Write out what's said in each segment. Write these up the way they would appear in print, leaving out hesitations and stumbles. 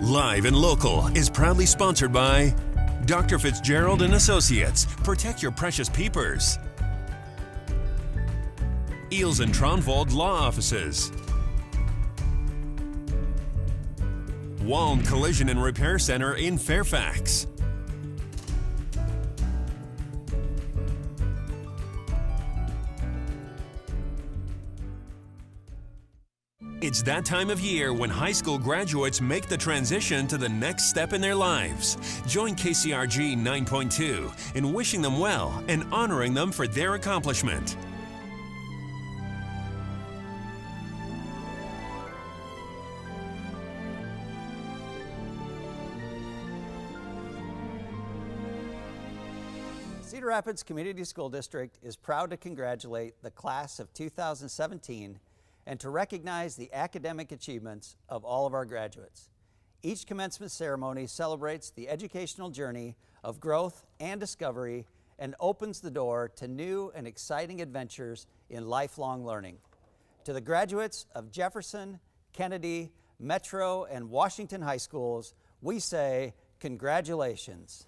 Live and Local is proudly sponsored by Dr. Fitzgerald and Associates. Protect your precious peepers. Eels and Tronvold Law Offices. Waln Collision and Repair Center in Fairfax. It's that time of year when high school graduates make the transition to the next step in their lives. Join KCRG 9.2 in wishing them well and honoring them for their accomplishment. Cedar Rapids Community School District is proud to congratulate the class of 2017 and to recognize the academic achievements of all of our graduates. Each commencement ceremony celebrates the educational journey of growth and discovery and opens the door to new and exciting adventures in lifelong learning. To the graduates of Jefferson, Kennedy, Metro, and Washington High Schools, we say congratulations.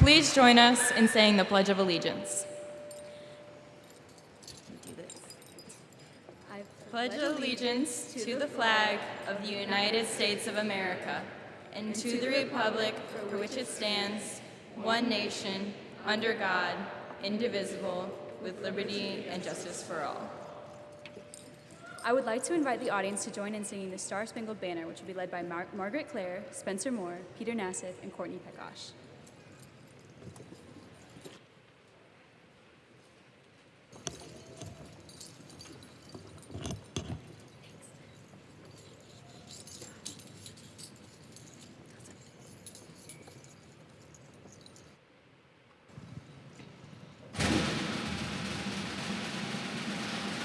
Please join us in saying the Pledge of Allegiance. I pledge allegiance to the flag of the United States of America and to the republic for which it stands, one nation, under God, indivisible, with liberty and justice for all. I would like to invite the audience to join in singing the Star Spangled Banner, which will be led by Margaret Clare, Spencer Moore, Peter Nassif, and Courtney Pekosh.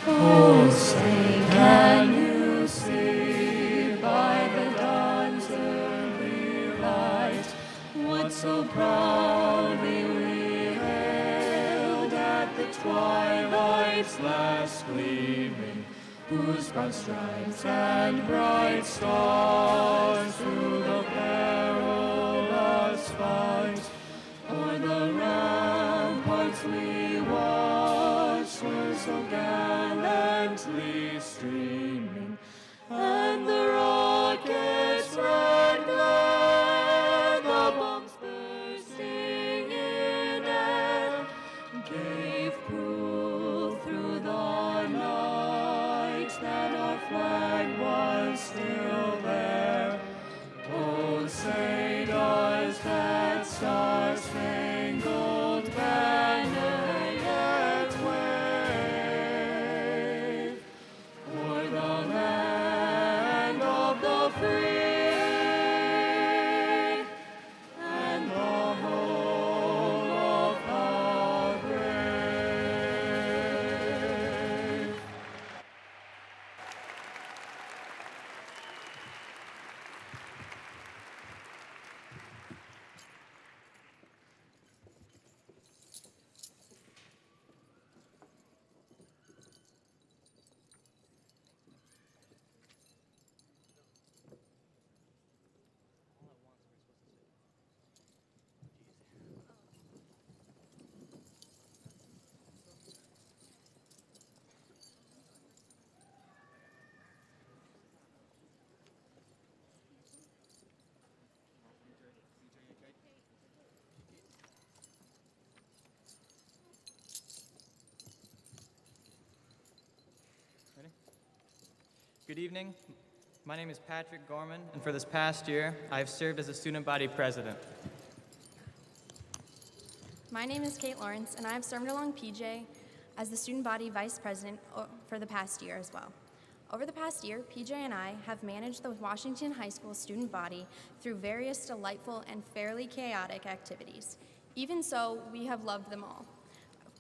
Oh, say, can you see by the dawn's early light what so proudly we hailed at the twilight's last gleaming, whose broad stripes and bright stars through the perilous fight o'er the ramparts we watched were so gallantly streaming, and the rockets' red glare, the bombs bursting in air, gave proof through the night that our flag was still there. Oh, say does that star-spangled banner yet wave o'er the land of the free and the home of the brave? Good evening. My name is Patrick Gorman, and for this past year, I have served as a student body president. My name is Kate Lawrence, and I have served along PJ as the student body vice president for the past year as well. Over the past year, PJ and I have managed the Washington High School student body through various delightful and fairly chaotic activities. Even so, we have loved them all,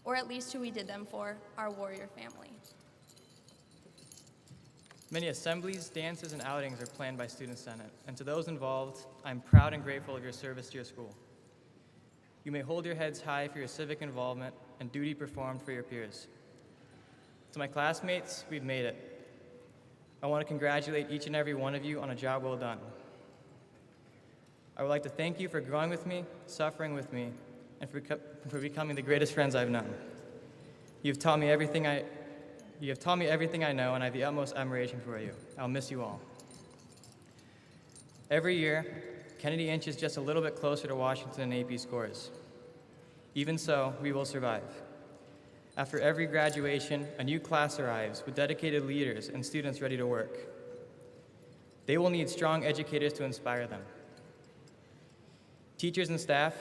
or at least who we did them for, our warrior family. Many assemblies, dances, and outings are planned by Student Senate, and to those involved, I'm proud and grateful of your service to your school. You may hold your heads high for your civic involvement and duty performed for your peers. To my classmates, we've made it. I want to congratulate each and every one of you on a job well done. I would like to thank you for growing with me, suffering with me, and for becoming the greatest friends I've known. You've taught me everything I know, and I have the utmost admiration for you. I'll miss you all. Every year, Kennedy inches just a little bit closer to Washington in AP scores. Even so, we will survive. After every graduation, a new class arrives with dedicated leaders and students ready to work. They will need strong educators to inspire them. Teachers and staff,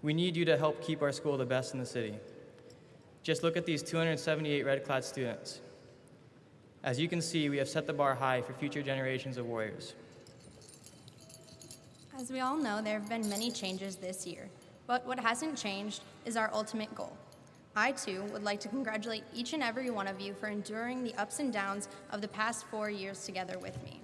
we need you to help keep our school the best in the city. Just look at these 278 red-clad students. As you can see, we have set the bar high for future generations of warriors. As we all know, there have been many changes this year, but what hasn't changed is our ultimate goal. I, too, would like to congratulate each and every one of you for enduring the ups and downs of the past 4 years together with me.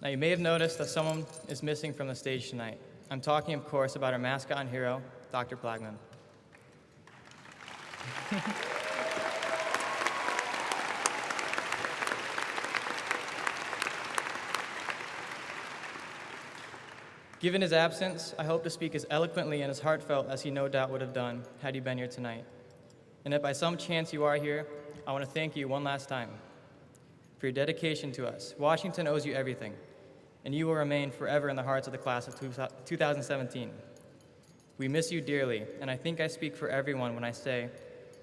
Now, you may have noticed that someone is missing from the stage tonight. I'm talking, of course, about our mascot and hero, Dr. Plagman. Given his absence, I hope to speak as eloquently and as heartfelt as he no doubt would have done had he been here tonight. And if by some chance you are here, I want to thank you one last time for your dedication to us. Washington owes you everything, and you will remain forever in the hearts of the class of 2017. We miss you dearly, and I think I speak for everyone when I say,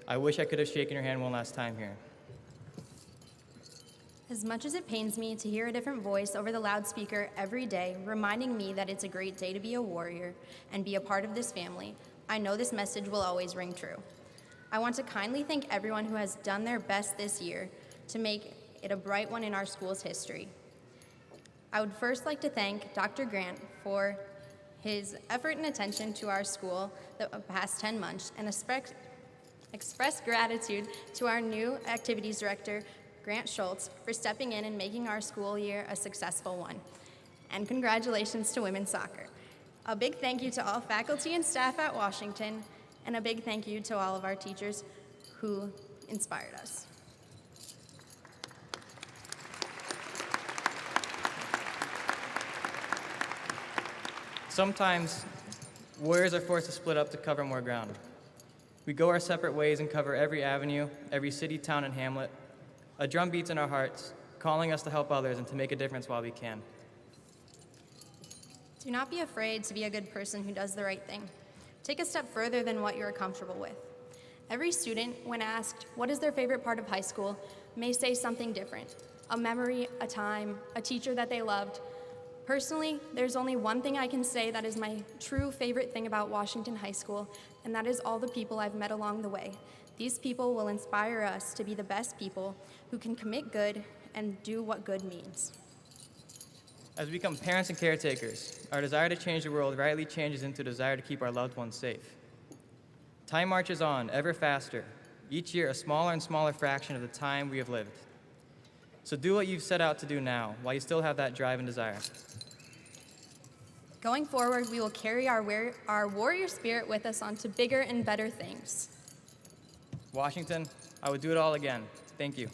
I wish I could have shaken your hand one last time here. As much as it pains me to hear a different voice over the loudspeaker every day, reminding me that it's a great day to be a warrior and be a part of this family, I know this message will always ring true. I want to kindly thank everyone who has done their best this year to make it a bright one in our school's history. I would first like to thank Dr. Grant for his effort and attention to our school the past 10 months, and express gratitude to our new activities director, Grant Schultz, for stepping in and making our school year a successful one. And congratulations to women's soccer. A big thank you to all faculty and staff at Washington, and a big thank you to all of our teachers who inspired us. Sometimes, warriors are forced to split up to cover more ground. We go our separate ways and cover every avenue, every city, town, and hamlet. A drum beats in our hearts, calling us to help others and to make a difference while we can. Do not be afraid to be a good person who does the right thing. Take a step further than what you are comfortable with. Every student, when asked what is their favorite part of high school, may say something different. A memory, a time, a teacher that they loved. Personally, there's only one thing I can say that is my true favorite thing about Washington High School, and that is all the people I've met along the way. These people will inspire us to be the best people who can commit good and do what good means. As we become parents and caretakers, our desire to change the world rightly changes into a desire to keep our loved ones safe. Time marches on, ever faster, each year a smaller and smaller fraction of the time we have lived. So do what you've set out to do now, while you still have that drive and desire. Going forward, we will carry our warrior spirit with us on to bigger and better things. Washington, I would do it all again. Thank you.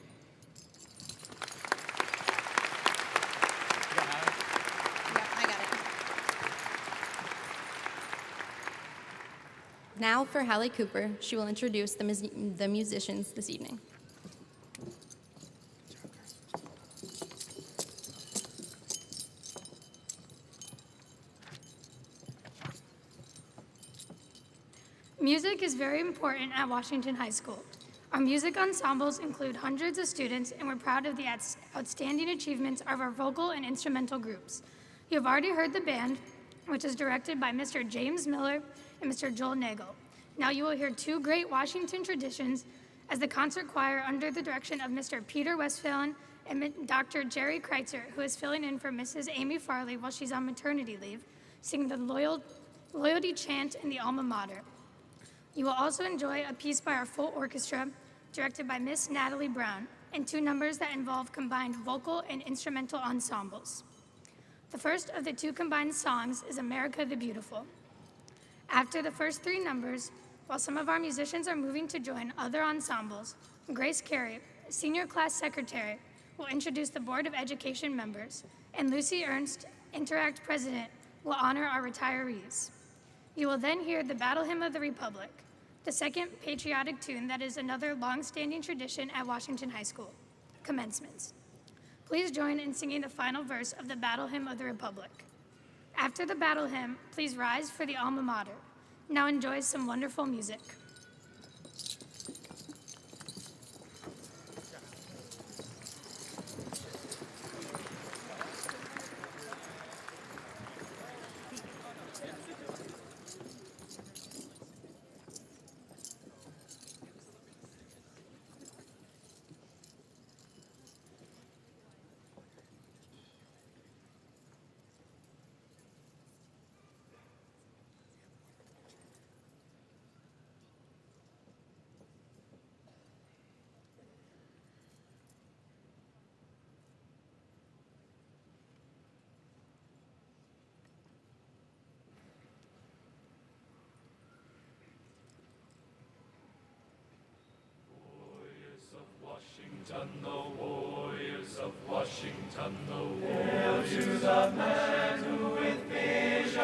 I got it. Now for Hallie Cooper, she will introduce the musicians this evening. Music is very important at Washington High School. Our music ensembles include hundreds of students, and we're proud of the outstanding achievements of our vocal and instrumental groups. You have already heard the band, which is directed by Mr. James Miller and Mr. Joel Nagel. Now you will hear two great Washington traditions as the concert choir under the direction of Mr. Peter Westphalen and Dr. Jerry Kreitzer, who is filling in for Mrs. Amy Farley while she's on maternity leave, sing the Loyalty Chant in the Alma Mater. You will also enjoy a piece by our full orchestra, directed by Miss Natalie Brown, and two numbers that involve combined vocal and instrumental ensembles. The first of the two combined songs is America the Beautiful. After the first three numbers, while some of our musicians are moving to join other ensembles, Grace Carey, Senior Class Secretary, will introduce the Board of Education members, and Lucy Ernst, Interact President, will honor our retirees. You will then hear the Battle Hymn of the Republic, the second patriotic tune that is another long-standing tradition at Washington High School, commencements. Please join in singing the final verse of the Battle Hymn of the Republic. After the Battle Hymn, please rise for the Alma Mater. Now enjoy some wonderful music. Washington, the warriors of Washington, the warriors. Hail to the man who with vision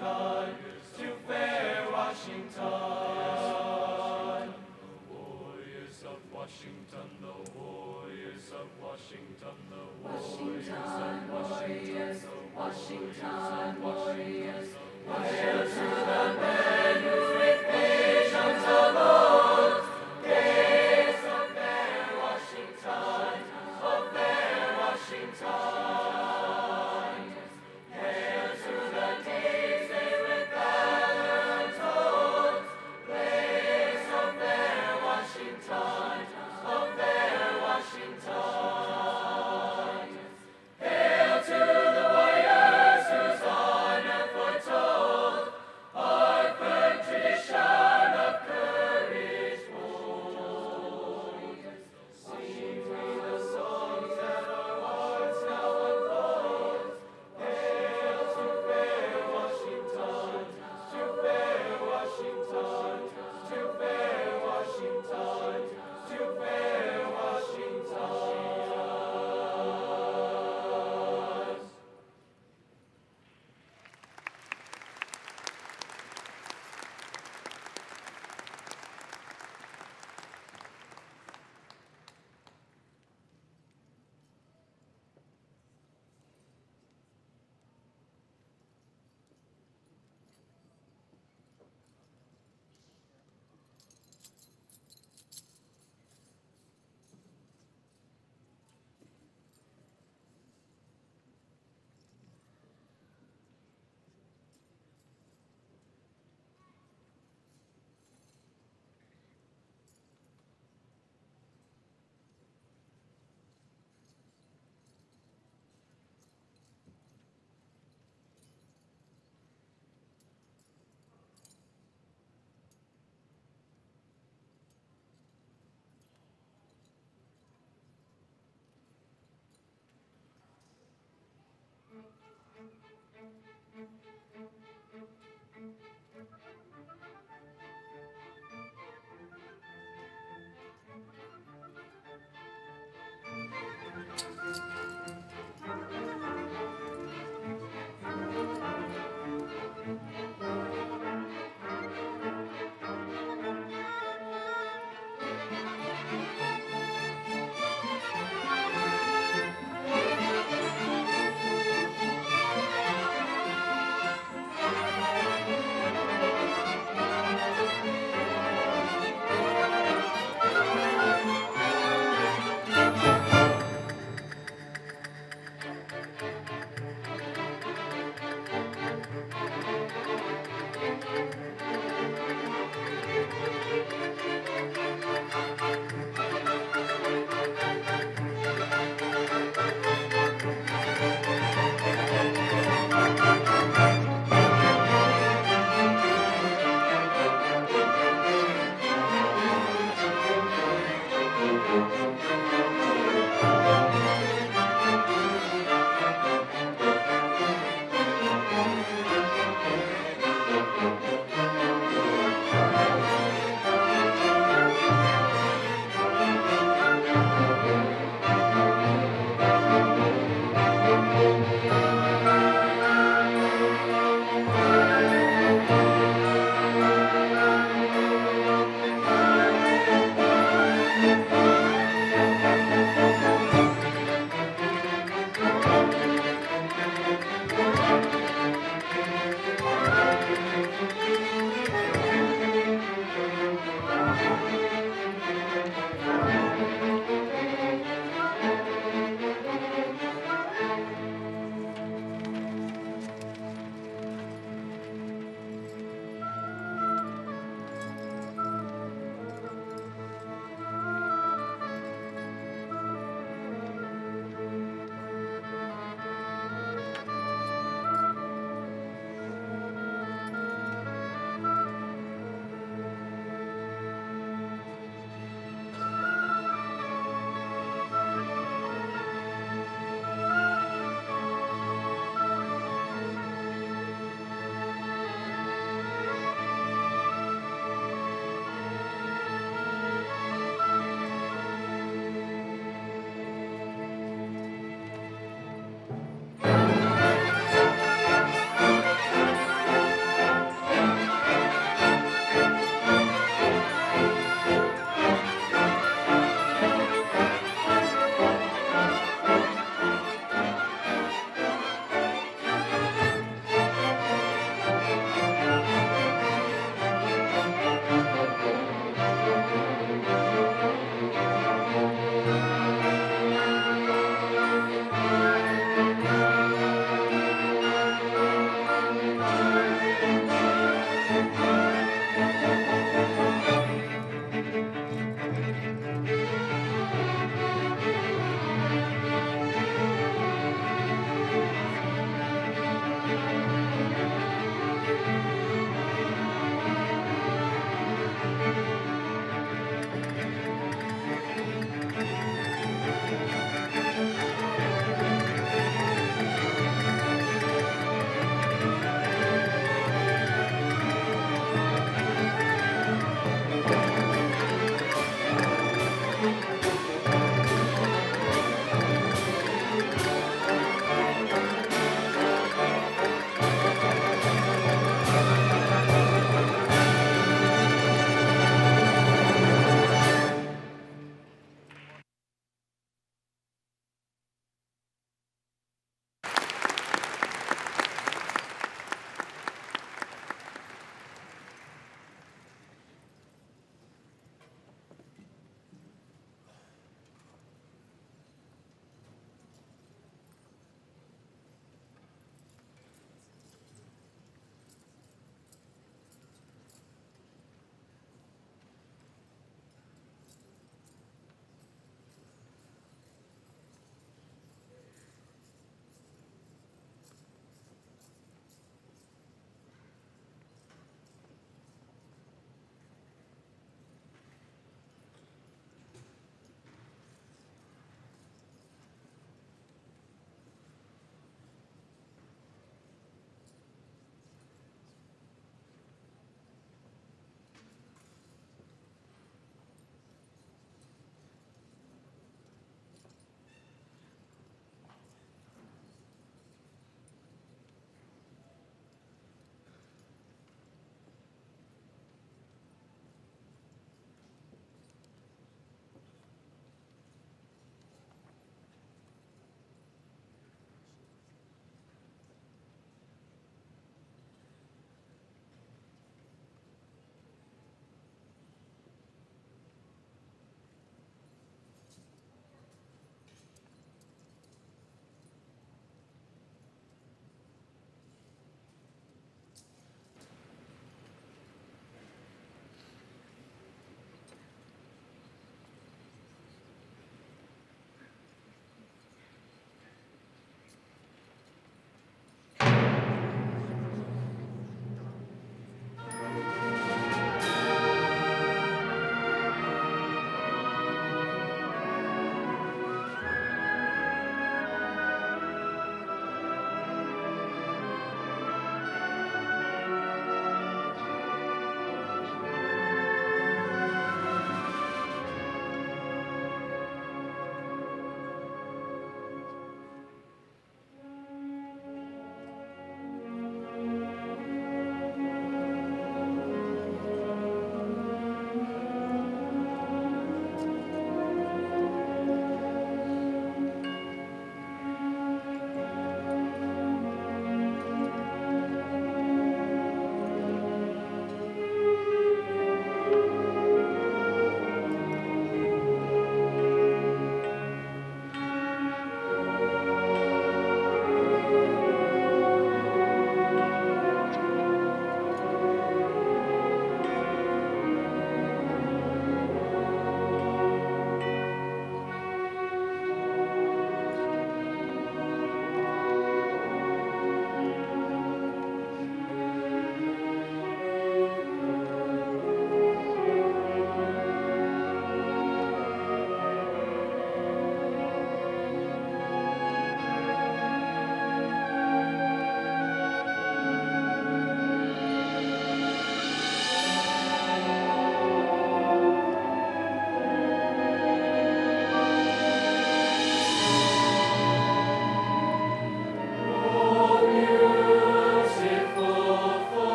Washington, to fair Washington. The warriors of Washington, the warriors of Washington, the warriors of Washington, the Washington warriors. Hail to the men who with visions of old gazed on fair Washington, of fair Washington. Hail to the deeds they with valor untold blaze of fair Washington, of fair Washington. Hail to the warriors whose honor foretold our first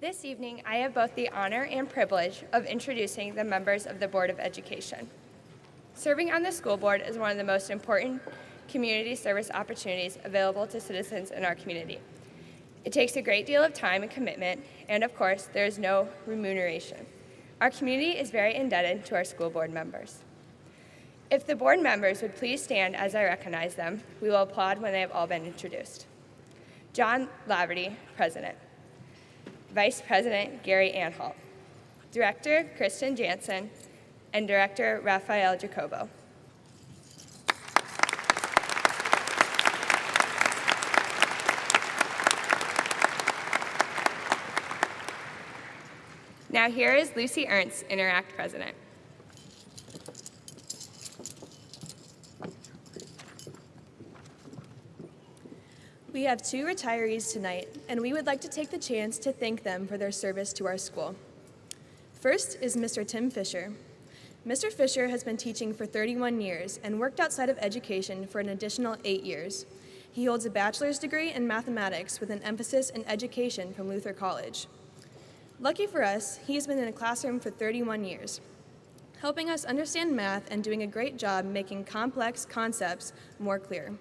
This evening, I have both the honor and privilege of introducing the members of the Board of Education. Serving on the school board is one of the most important community service opportunities available to citizens in our community. It takes a great deal of time and commitment, and of course, there is no remuneration. Our community is very indebted to our school board members. If the board members would please stand as I recognize them, we will applaud when they have all been introduced. John Laverty, President. Vice President Gary Anhalt. Director Kristen Jansen, and Director Rafael Jacobo. Now here is Lucy Ernst, Interact President. We have 2 retirees tonight, and we would like to take the chance to thank them for their service to our school. First is Mr. Tim Fisher. Mr. Fisher has been teaching for 31 years and worked outside of education for an additional 8 years. He holds a bachelor's degree in mathematics with an emphasis in education from Luther College. Lucky for us, he has been in a classroom for 31 years, helping us understand math and doing a great job making complex concepts more clear.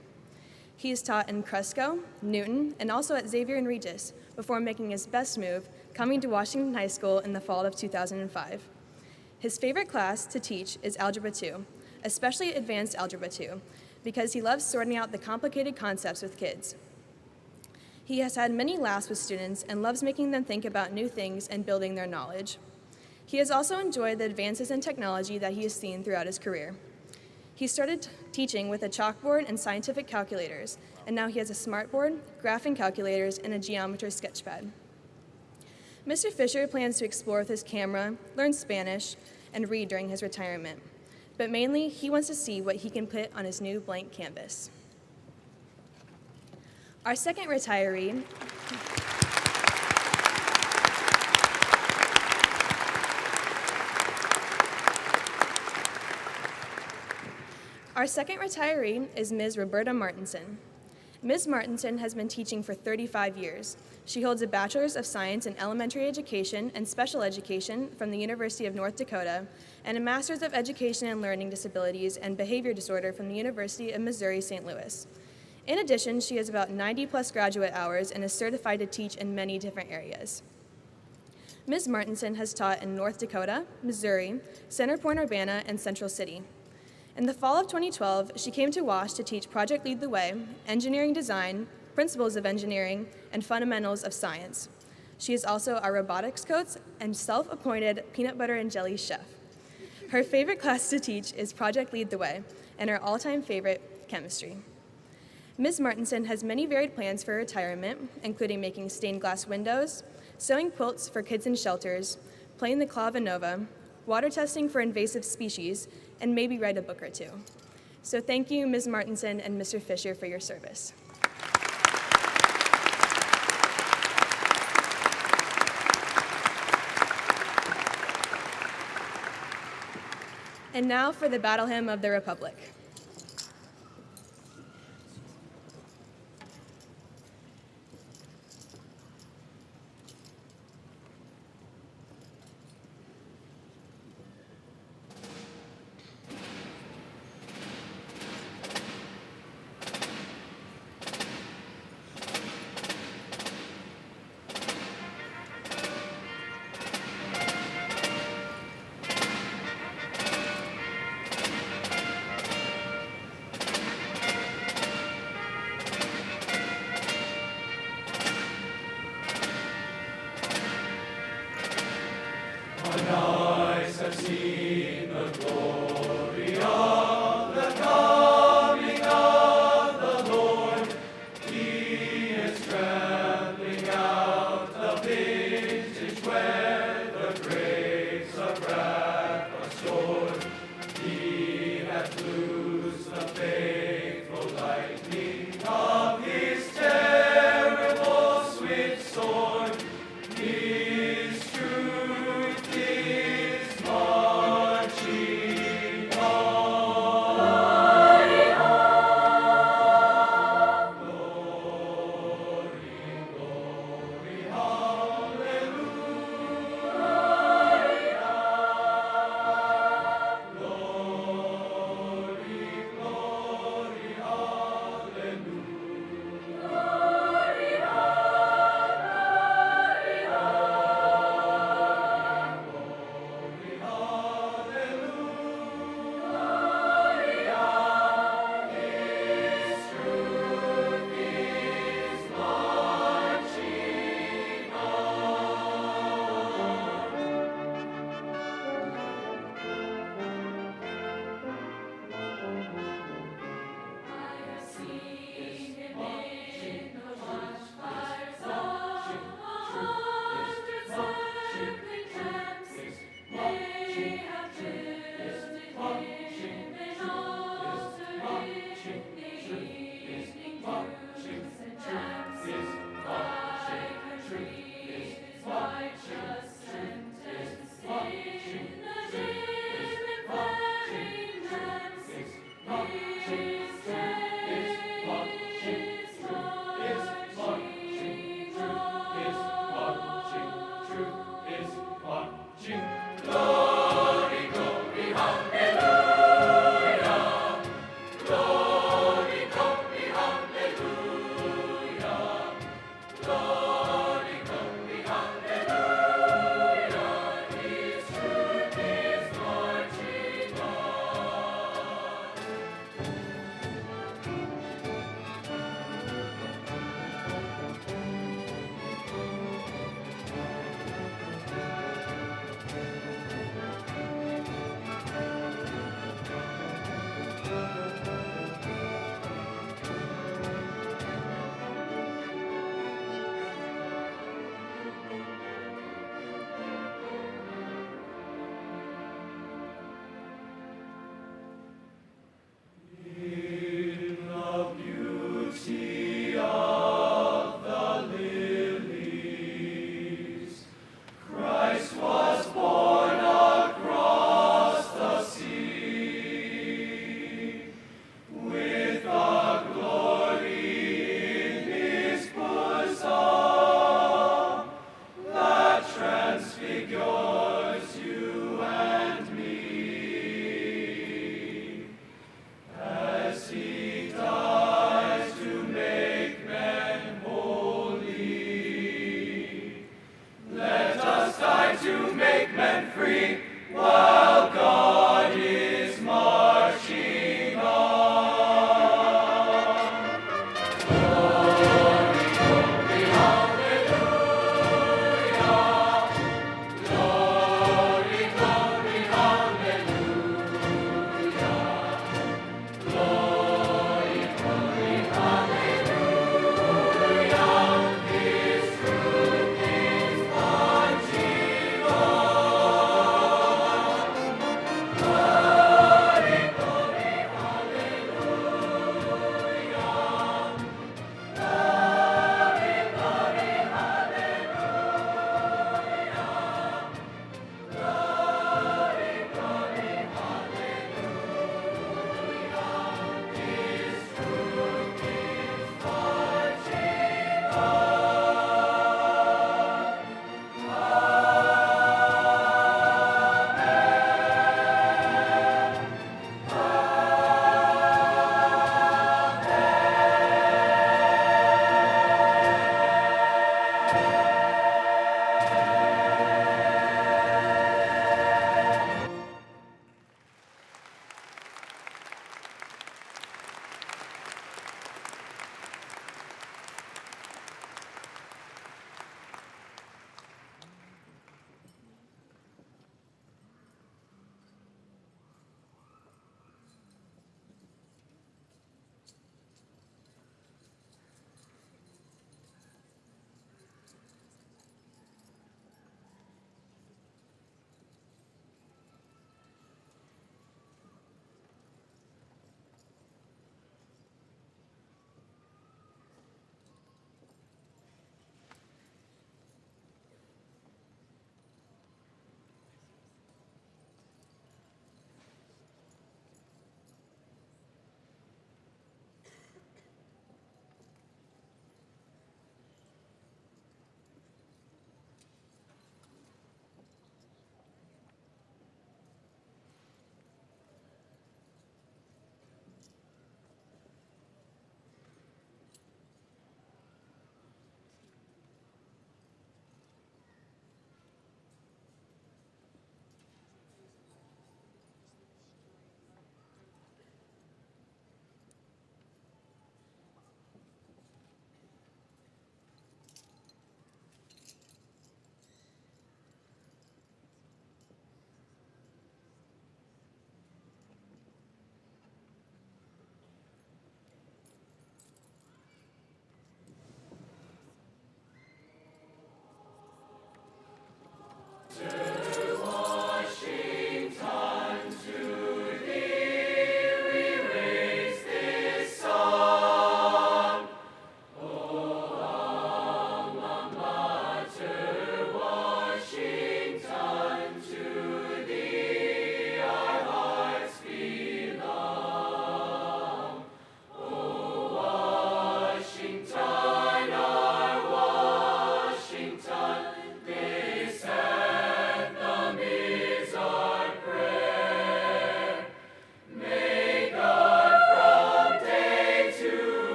He has taught in Cresco, Newton, and also at Xavier and Regis before making his best move, coming to Washington High School in the fall of 2005. His favorite class to teach is Algebra 2, especially Advanced Algebra 2, because he loves sorting out the complicated concepts with kids. He has had many laughs with students and loves making them think about new things and building their knowledge. He has also enjoyed the advances in technology that he has seen throughout his career. He started teaching with a chalkboard and scientific calculators, and now he has a smartboard, graphing calculators, and a geometry sketchpad. Mr. Fisher plans to explore with his camera, learn Spanish, and read during his retirement. But mainly, he wants to see what he can put on his new blank canvas. Our second retiree is Ms. Roberta Martinson. Ms. Martinson has been teaching for 35 years. She holds a Bachelor's of Science in Elementary Education and Special Education from the University of North Dakota and a Master's of Education and Learning Disabilities and Behavior Disorder from the University of Missouri St. Louis. In addition, she has about 90+ graduate hours and is certified to teach in many different areas. Ms. Martinson has taught in North Dakota, Missouri, Center Point Urbana, and Central City. In the fall of 2012, she came to WASH to teach Project Lead the Way, Engineering Design, Principles of Engineering, and Fundamentals of Science. She is also our robotics coach and self-appointed peanut butter and jelly chef. Her favorite class to teach is Project Lead the Way, and her all-time favorite, chemistry. Ms. Martinson has many varied plans for retirement, including making stained glass windows, sewing quilts for kids in shelters, playing the clavinova, water testing for invasive species, and maybe write a book or 2. So thank you, Ms. Martinson and Mr. Fisher, for your service. And now for the Battle Hymn of the Republic.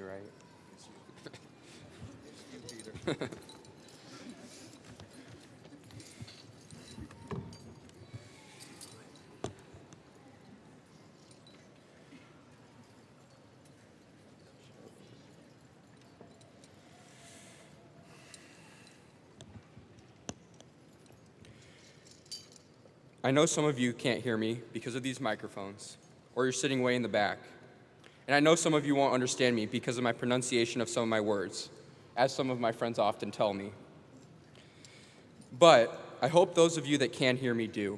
right? I know some of you can't hear me because of these microphones, or you're sitting way in the back. And I know some of you won't understand me because of my pronunciation of some of my words, as some of my friends often tell me. But I hope those of you that can hear me do.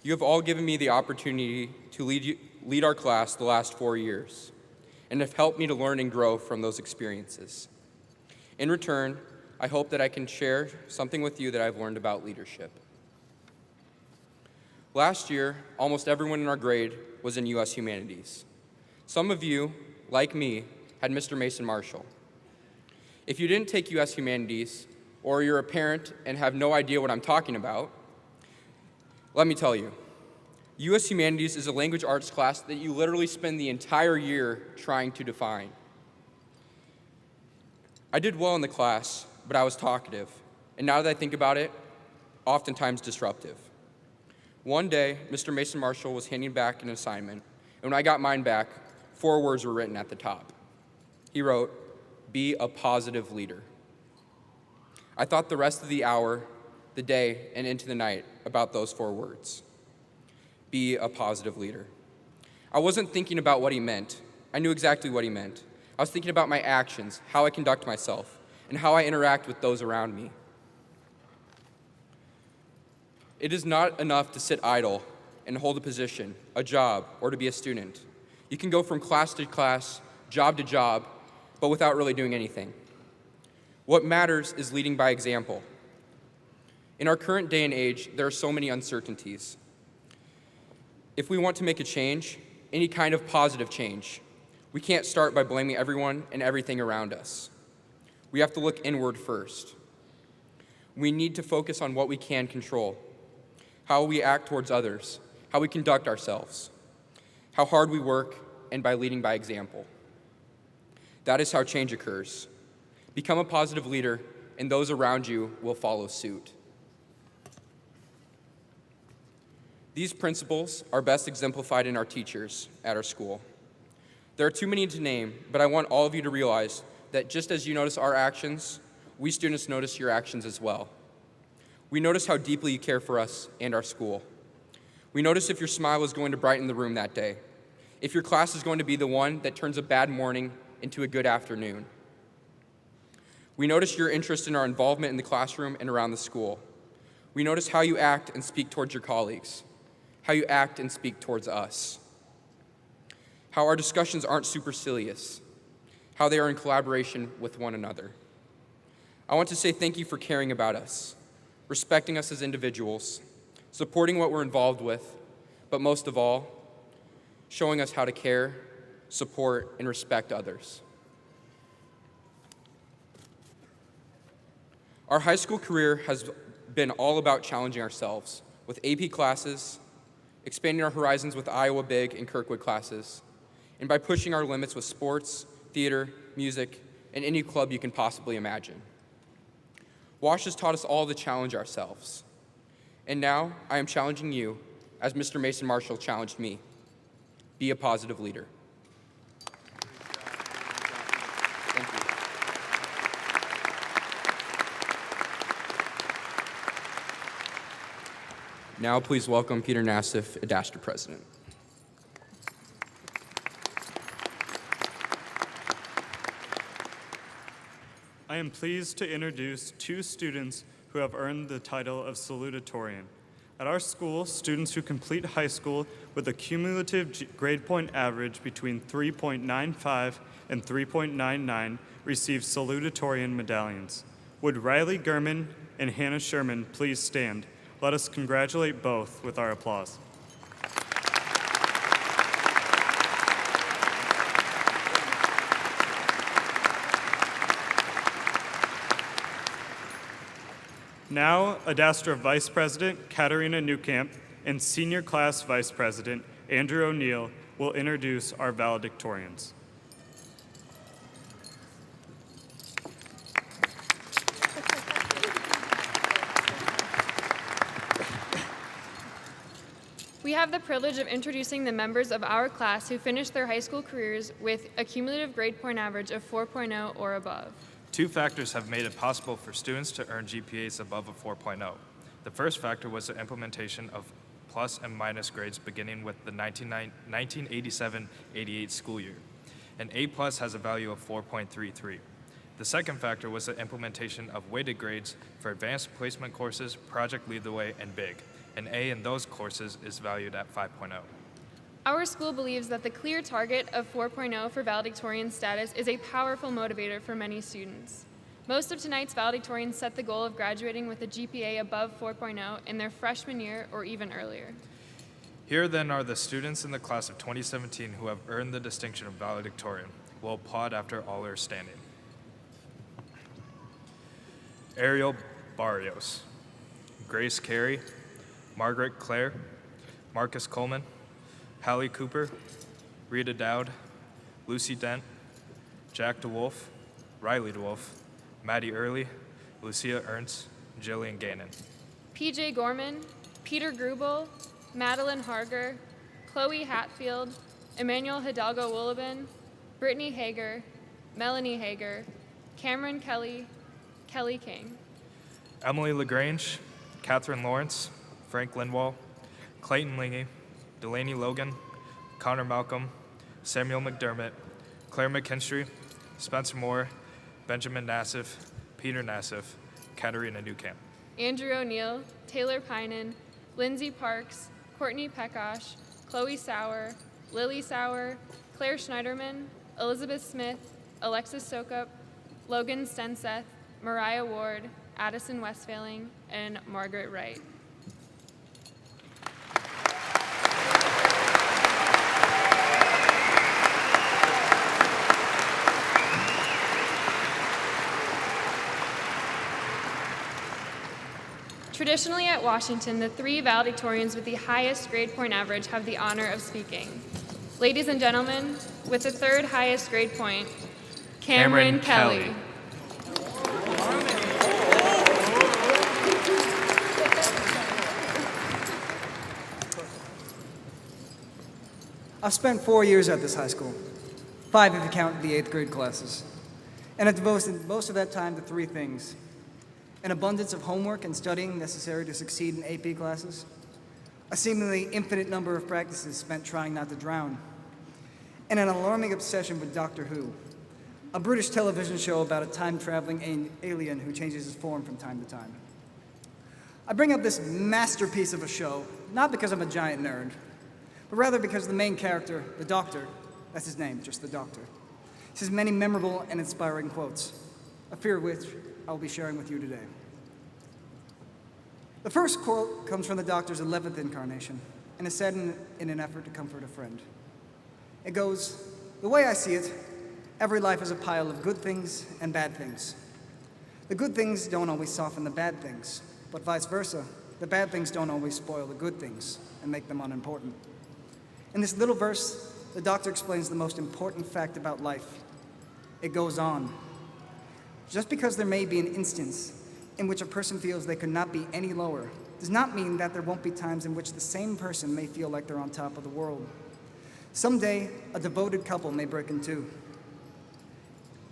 You have all given me the opportunity to lead our class the last 4 years, and have helped me to learn and grow from those experiences. In return, I hope that I can share something with you that I've learned about leadership. Last year, almost everyone in our grade was in US Humanities. Some of you, like me, had Mr. Mason Marshall. If you didn't take US Humanities, or you're a parent and have no idea what I'm talking about, let me tell you. US Humanities is a language arts class that you literally spend the entire year trying to define. I did well in the class, but I was talkative, and now that I think about it, oftentimes disruptive. One day, Mr. Mason Marshall was handing back an assignment, and when I got mine back, 4 words were written at the top. He wrote, "Be a positive leader." I thought the rest of the hour, the day, and into the night about those 4 words. Be a positive leader. I wasn't thinking about what he meant. I knew exactly what he meant. I was thinking about my actions, how I conduct myself, and how I interact with those around me. It is not enough to sit idle and hold a position, a job, or to be a student. You can go from class to class, job to job, but without really doing anything. What matters is leading by example. In our current day and age, there are so many uncertainties. If we want to make a change, any kind of positive change, we can't start by blaming everyone and everything around us. We have to look inward first. We need to focus on what we can control, how we act towards others, how we conduct ourselves, how hard we work, and by leading by example. That is how change occurs. Become a positive leader, and those around you will follow suit. These principles are best exemplified in our teachers at our school. There are too many to name, but I want all of you to realize that just as you notice our actions, we students notice your actions as well. We notice how deeply you care for us and our school. We notice if your smile is going to brighten the room that day, if your class is going to be the one that turns a bad morning into a good afternoon. We notice your interest in our involvement in the classroom and around the school. We notice how you act and speak towards your colleagues, how you act and speak towards us, how our discussions aren't supercilious, how they are in collaboration with one another. I want to say thank you for caring about us, respecting us as individuals, supporting what we're involved with, but most of all, showing us how to care, support, and respect others. Our high school career has been all about challenging ourselves with AP classes, expanding our horizons with Iowa Big and Kirkwood classes, and by pushing our limits with sports, theater, music, and any club you can possibly imagine. WASH has taught us all to challenge ourselves. And now I am challenging you, as Mr. Mason Marshall challenged me. Be a positive leader. Thank you. Now please welcome Peter Nassif, Adastra President. I am pleased to introduce 2 students who have earned the title of Salutatorian. At our school, students who complete high school with a cumulative grade point average between 3.95 and 3.99 receive Salutatorian medallions. Would Riley Gurman and Hannah Sherman please stand? Let us congratulate both with our applause. Now, Adastra Vice President Katarina Newcamp and Senior Class Vice President Andrew O'Neill will introduce our valedictorians. We have the privilege of introducing the members of our class who finished their high school careers with a cumulative grade point average of 4.0 or above. Two factors have made it possible for students to earn GPAs above a 4.0. The first factor was the implementation of plus and minus grades beginning with the 1987-88 school year. An A+ has a value of 4.33. The second factor was the implementation of weighted grades for advanced placement courses, Project Lead the Way, and BIG. An A in those courses is valued at 5.0. Our school believes that the clear target of 4.0 for valedictorian status is a powerful motivator for many students. Most of tonight's valedictorians set the goal of graduating with a GPA above 4.0 in their freshman year or even earlier. Here then are the students in the class of 2017 who have earned the distinction of valedictorian. We'll applaud after all are standing. Ariel Barrios, Grace Carey, Margaret Clare, Marcus Coleman, Hallie Cooper, Rita Dowd, Lucy Dent, Jack DeWolf, Riley DeWolf, Maddie Early, Lucia Ernst, Jillian Gannon. PJ Gorman, Peter Grubel, Madeline Harger, Chloe Hatfield, Emmanuel Hidalgo Woolabin, Brittany Hager, Melanie Hager, Cameron Kelly, Kelly King. Emily LaGrange, Catherine Lawrence, Frank Lindwall, Clayton Lingy, Delaney Logan, Connor Malcolm, Samuel McDermott, Claire McKinstry, Spencer Moore, Benjamin Nassif, Peter Nassif, Katarina Newcamp. Andrew O'Neill, Taylor Pinen, Lindsay Parks, Courtney Peckosh, Chloe Sauer, Lily Sauer, Claire Schneiderman, Elizabeth Smith, Alexis Sokup, Logan Stenseth, Mariah Ward, Addison Westphaling, and Margaret Wright. Traditionally at Washington, the three valedictorians with the highest grade point average have the honor of speaking. Ladies and gentlemen, with the third highest grade point, Cameron Kelly. I've spent 4 years at this high school, 5 if you count the 8th grade classes, and I've devoted most of that time to 3 things: an abundance of homework and studying necessary to succeed in AP classes, a seemingly infinite number of practices spent trying not to drown, and an alarming obsession with Doctor Who, a British television show about a time-traveling alien who changes his form from time to time. I bring up this masterpiece of a show, not because I'm a giant nerd, but rather because the main character, the Doctor, that's his name, just the Doctor, says many memorable and inspiring quotes, a few of which I'll be sharing with you today. The first quote comes from the Doctor's 11th incarnation and is said in an effort to comfort a friend. It goes, "The way I see it, every life is a pile of good things and bad things. The good things don't always soften the bad things, but vice versa, the bad things don't always spoil the good things and make them unimportant." In this little verse, the Doctor explains the most important fact about life. It goes on. Just because there may be an instance in which a person feels they could not be any lower does not mean that there won't be times in which the same person may feel like they're on top of the world. Someday, a devoted couple may break in two.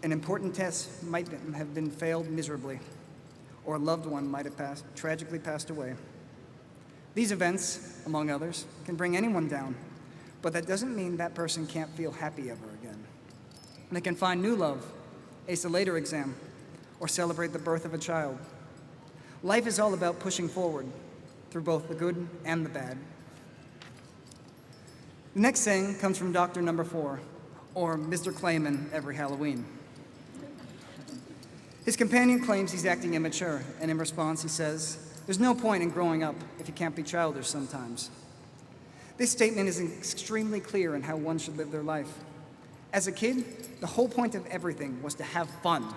An important test might have been failed miserably, or a loved one might have tragically passed away. These events, among others, can bring anyone down, but that doesn't mean that person can't feel happy ever again. They can find new love, ace a later exam, or celebrate the birth of a child. Life is all about pushing forward through both the good and the bad. The next saying comes from Doctor Number 4, or Mr. Clayman every Halloween. His companion claims he's acting immature, and in response he says, "There's no point in growing up if you can't be childish sometimes." This statement is extremely clear in how one should live their life. As a kid, the whole point of everything was to have fun.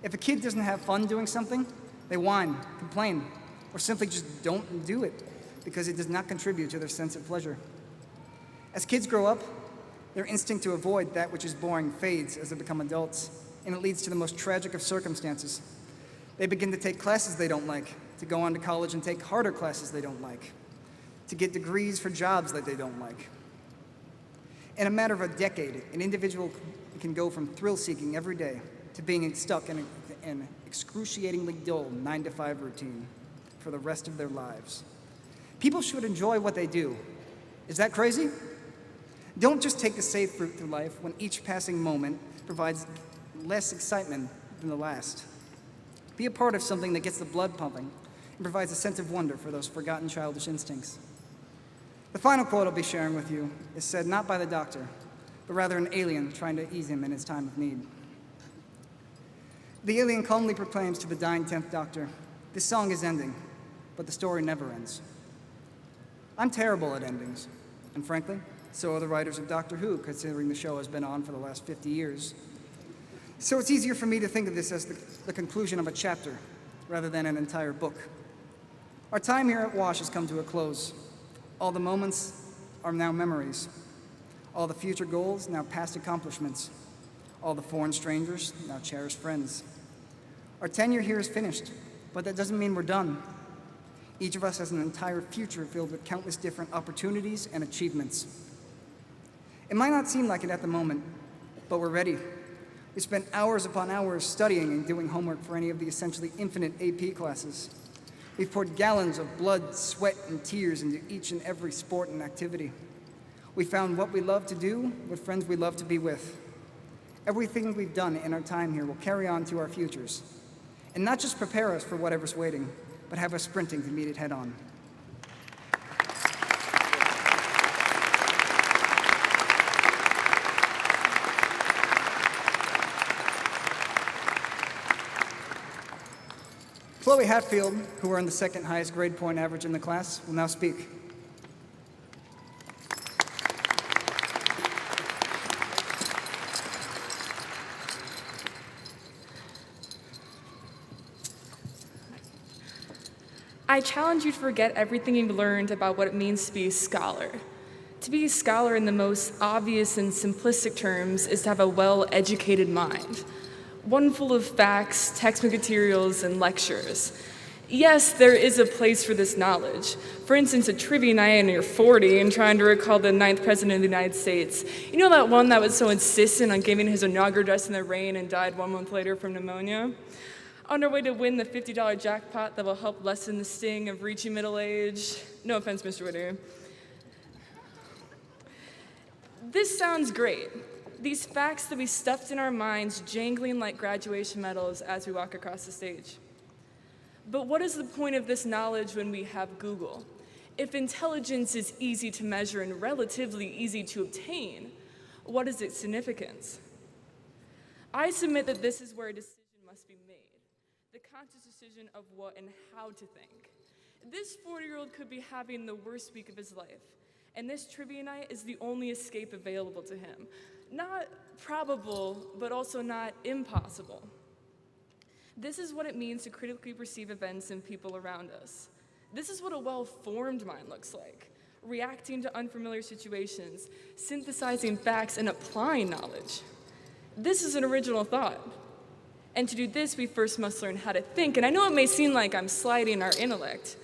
If a kid doesn't have fun doing something, they whine, complain, or simply just don't do it because it does not contribute to their sense of pleasure. As kids grow up, their instinct to avoid that which is boring fades as they become adults, and it leads to the most tragic of circumstances. They begin to take classes they don't like, to go on to college and take harder classes they don't like, to get degrees for jobs that they don't like. In a matter of a decade, an individual can go from thrill-seeking every day to being stuck in an excruciatingly dull 9-to-5 routine for the rest of their lives. People should enjoy what they do. Is that crazy? Don't just take the safe route through life when each passing moment provides less excitement than the last. Be a part of something that gets the blood pumping and provides a sense of wonder for those forgotten childish instincts. The final quote I'll be sharing with you is said not by the doctor, but rather an alien trying to ease him in his time of need. The alien calmly proclaims to the dying 10th Doctor, "This song is ending, but the story never ends." I'm terrible at endings, and frankly, so are the writers of Doctor Who, considering the show has been on for the last 50 years. So it's easier for me to think of this as the conclusion of a chapter, rather than an entire book. Our time here at Wash has come to a close. All the moments are now memories. All the future goals, now past accomplishments. All the foreign strangers, now cherished friends. Our tenure here is finished, but that doesn't mean we're done. Each of us has an entire future filled with countless different opportunities and achievements. It might not seem like it at the moment, but we're ready. We spent hours upon hours studying and doing homework for any of the essentially infinite AP classes. We've poured gallons of blood, sweat, and tears into each and every sport and activity. We found what we love to do with friends we love to be with. Everything we've done in our time here will carry on to our futures, and not just prepare us for whatever's waiting, but have us sprinting to meet it head on. Chloe Hatfield, who earned the second highest grade point average in the class, will now speak. I challenge you to forget everything you've learned about what it means to be a scholar. To be a scholar in the most obvious and simplistic terms is to have a well-educated mind, one full of facts, textbook materials, and lectures. Yes, there is a place for this knowledge. For instance, a trivia night and you're 40 and trying to recall the 9th President of the United States. You know that one that was so insistent on giving his inaugural address in the rain and died 1 month later from pneumonia? On our way to win the $50 jackpot that will help lessen the sting of reaching middle age. No offense, Mr. Whittier. This sounds great. These facts that we stuffed in our minds jangling like graduation medals as we walk across the stage. But what is the point of this knowledge when we have Google? If intelligence is easy to measure and relatively easy to obtain, what is its significance? I submit that this is where a decision must be made. The conscious decision of what and how to think. This 40-year-old could be having the worst week of his life, and this trivia night is the only escape available to him. Not probable, but also not impossible. This is what it means to critically perceive events and people around us. This is what a well-formed mind looks like, reacting to unfamiliar situations, synthesizing facts, and applying knowledge. This is an original thought. And to do this, we first must learn how to think. And I know it may seem like I'm slighting our intellect.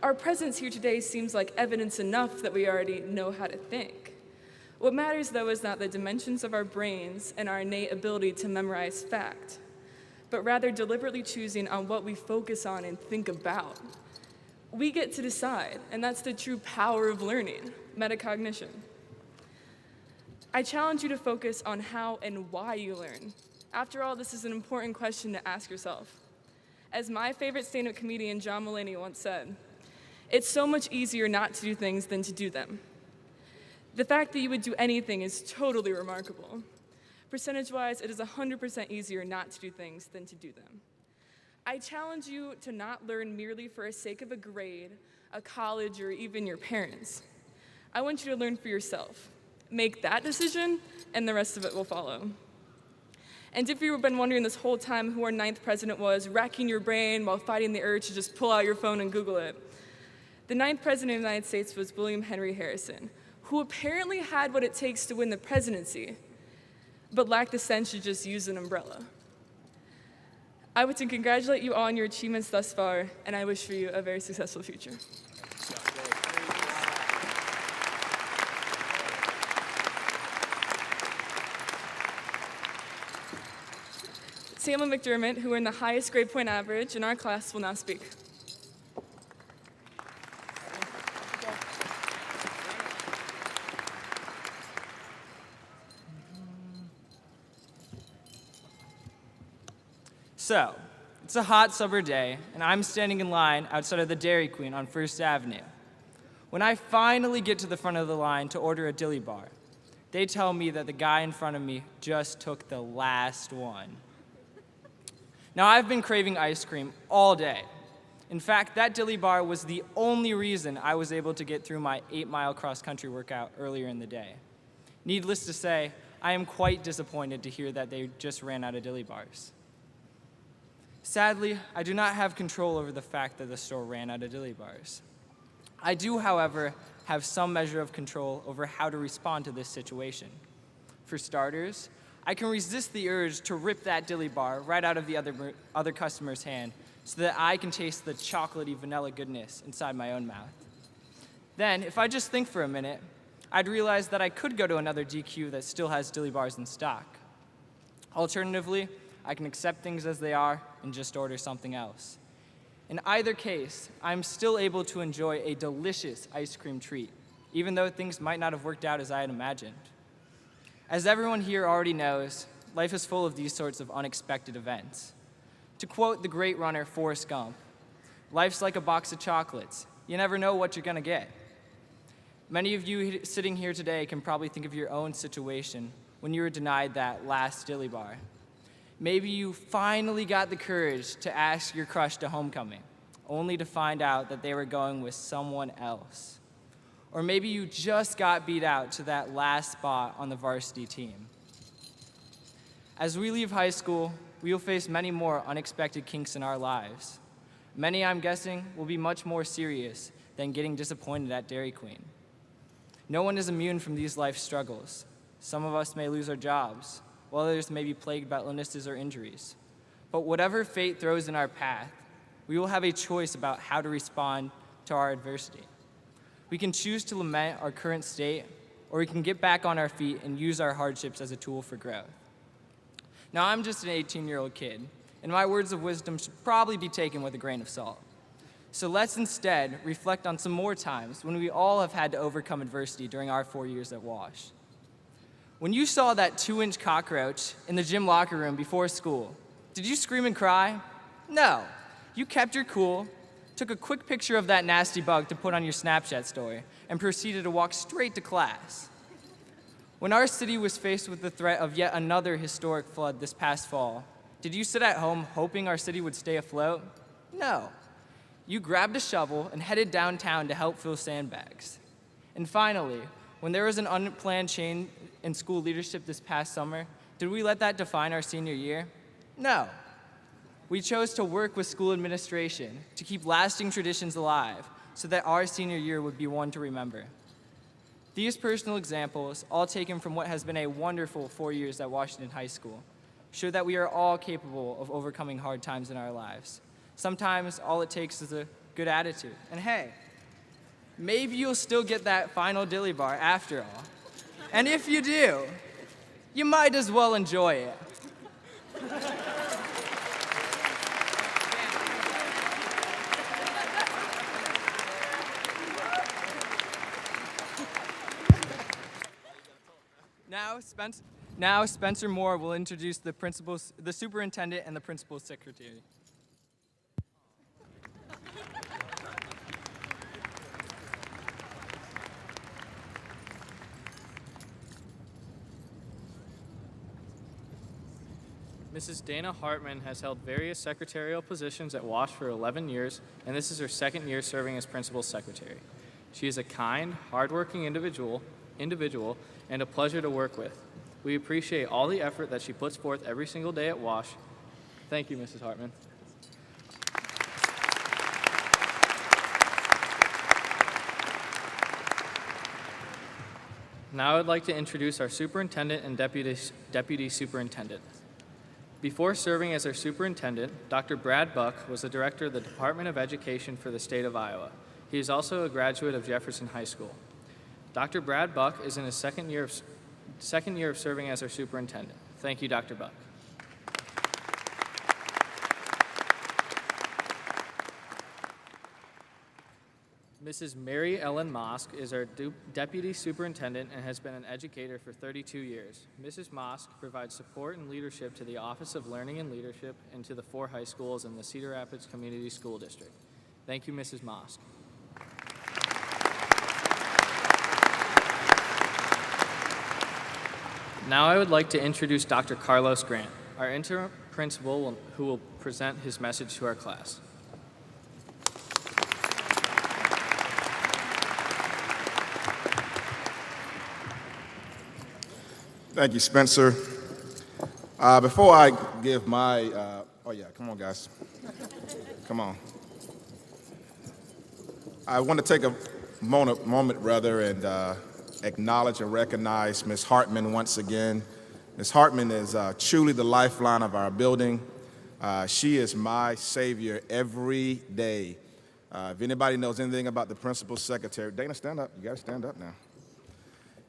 Our presence here today seems like evidence enough that we already know how to think. What matters, though, is not the dimensions of our brains and our innate ability to memorize fact, but rather deliberately choosing on what we focus on and think about. We get to decide, and that's the true power of learning, metacognition. I challenge you to focus on how and why you learn. After all, this is an important question to ask yourself. As my favorite stand-up comedian John Mulaney once said, it's so much easier not to do things than to do them. The fact that you would do anything is totally remarkable. Percentage-wise, it is 100% easier not to do things than to do them. I challenge you to not learn merely for the sake of a grade, a college, or even your parents. I want you to learn for yourself. Make that decision, and the rest of it will follow. And if you've been wondering this whole time who our 9th president was, racking your brain while fighting the urge to just pull out your phone and Google it, the 9th president of the United States was William Henry Harrison, who apparently had what it takes to win the presidency, but lacked the sense to just use an umbrella. I want to congratulate you all on your achievements thus far, and I wish for you a very successful future. Samuel McDermott, who earned the highest grade point average in our class, will now speak. So, it's a hot summer day, and I'm standing in line outside of the Dairy Queen on First Avenue. When I finally get to the front of the line to order a dilly bar, they tell me that the guy in front of me just took the last one. Now, I've been craving ice cream all day. In fact, that dilly bar was the only reason I was able to get through my 8-mile cross-country workout earlier in the day. Needless to say, I am quite disappointed to hear that they just ran out of dilly bars. Sadly, I do not have control over the fact that the store ran out of dilly bars. I do, however, have some measure of control over how to respond to this situation. For starters, I can resist the urge to rip that dilly bar right out of the other customer's hand so that I can taste the chocolatey vanilla goodness inside my own mouth. Then, if I just think for a minute, I'd realize that I could go to another DQ that still has dilly bars in stock. Alternatively, I can accept things as they are and just order something else. In either case, I'm still able to enjoy a delicious ice cream treat, even though things might not have worked out as I had imagined. As everyone here already knows, life is full of these sorts of unexpected events. To quote the great runner Forrest Gump, life's like a box of chocolates. You never know what you're gonna get. Many of you sitting here today can probably think of your own situation when you were denied that last dilly bar. Maybe you finally got the courage to ask your crush to homecoming, only to find out that they were going with someone else. Or maybe you just got beat out to that last spot on the varsity team. As we leave high school, we will face many more unexpected kinks in our lives. Many, I'm guessing, will be much more serious than getting disappointed at Dairy Queen. No one is immune from these life struggles. Some of us may lose our jobs, while others may be plagued by illnesses or injuries. But whatever fate throws in our path, we will have a choice about how to respond to our adversity. We can choose to lament our current state, or we can get back on our feet and use our hardships as a tool for growth. Now, I'm just an 18-year-old kid, and my words of wisdom should probably be taken with a grain of salt. So let's instead reflect on some more times when we all have had to overcome adversity during our 4 years at Wash. When you saw that 2-inch cockroach in the gym locker room before school, did you scream and cry? No. You kept your cool, took a quick picture of that nasty bug to put on your Snapchat story, and proceeded to walk straight to class. When our city was faced with the threat of yet another historic flood this past fall, did you sit at home hoping our city would stay afloat? No. You grabbed a shovel and headed downtown to help fill sandbags. And finally, when there was an unplanned change in school leadership this past summer, did we let that define our senior year? No. We chose to work with school administration to keep lasting traditions alive so that our senior year would be one to remember. These personal examples, all taken from what has been a wonderful 4 years at Washington High School, show that we are all capable of overcoming hard times in our lives. Sometimes all it takes is a good attitude. And hey, maybe you'll still get that final dilly bar after all. And if you do, you might as well enjoy it. Now Spencer Moore will introduce the superintendent and the principal's secretary. Mrs. Dana Hartman has held various secretarial positions at Wash for 11 years, and this is her second year serving as principal's secretary. She is a kind, hardworking individual and a pleasure to work with. We appreciate all the effort that she puts forth every single day at Wash. Thank you, Mrs. Hartman. Now I would like to introduce our superintendent and deputy superintendent. Before serving as our superintendent, Dr. Brad Buck was the director of the Department of Education for the state of Iowa. He is also a graduate of Jefferson High School. Dr. Brad Buck is in his second year of serving as our superintendent. Thank you, Dr. Buck. Mrs. Mary Ellen Mosk is our Deputy Superintendent and has been an educator for 32 years. Mrs. Mosk provides support and leadership to the Office of Learning and Leadership and to the 4 high schools in the Cedar Rapids Community School District. Thank you, Mrs. Mosk. Now I would like to introduce Dr. Carlos Grant, our interim principal who will present his message to our class. Thank you, Spencer. Before I give my, oh yeah, come on, guys. Come on. I want to take a moment and acknowledge and recognize Ms. Hartman once again. Ms. Hartman is truly the lifeline of our building. She is my savior every day. If anybody knows anything about the principal secretary, Dana, stand up. You got to stand up now.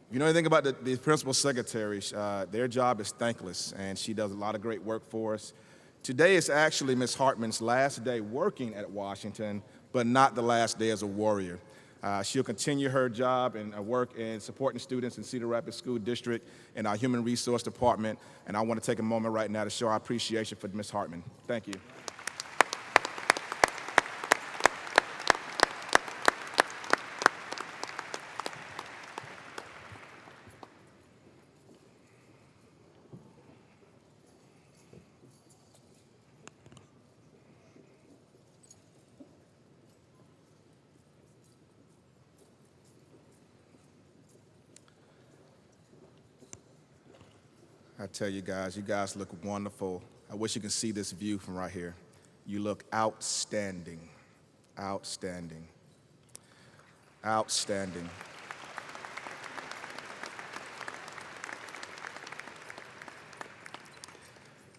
If you know anything about the principal secretary, their job is thankless, and she does a lot of great work for us. Today is actually Ms. Hartman's last day working at Washington, but not the last day as a warrior. She'll continue her job and work in supporting students in Cedar Rapids School District and our Human Resource Department, and I want to take a moment right now to show our appreciation for Ms. Hartman. Thank you. I tell you guys look wonderful. I wish you could see this view from right here. You look outstanding, outstanding, outstanding.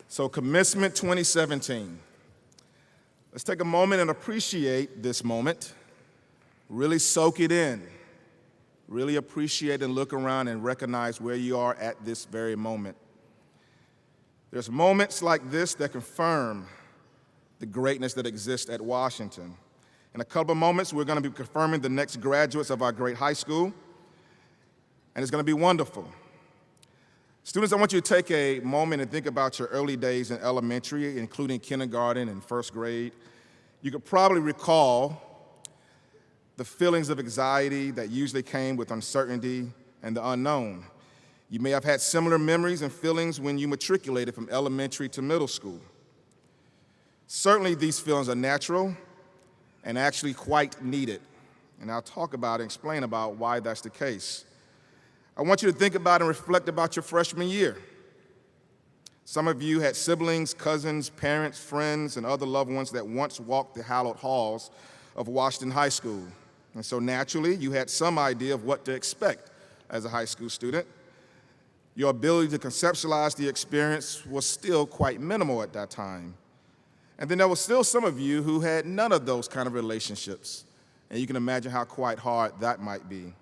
So commencement 2017. Let's take a moment and appreciate this moment. Really soak it in. Really appreciate and look around and recognize where you are at this very moment. There's moments like this that confirm the greatness that exists at Washington. In a couple of moments, we're going to be confirming the next graduates of our great high school, and it's going to be wonderful. Students, I want you to take a moment and think about your early days in elementary, including kindergarten and first grade. You could probably recall the feelings of anxiety that usually came with uncertainty and the unknown. You may have had similar memories and feelings when you matriculated from elementary to middle school. Certainly these feelings are natural and actually quite needed, and I'll talk about and explain about why that's the case. I want you to think about and reflect about your freshman year. Some of you had siblings, cousins, parents, friends, and other loved ones that once walked the hallowed halls of Washington High School. And so naturally, you had some idea of what to expect as a high school student. Your ability to conceptualize the experience was still quite minimal at that time. And then there was still some of you who had none of those kind of relationships. And you can imagine how quite hard that might be.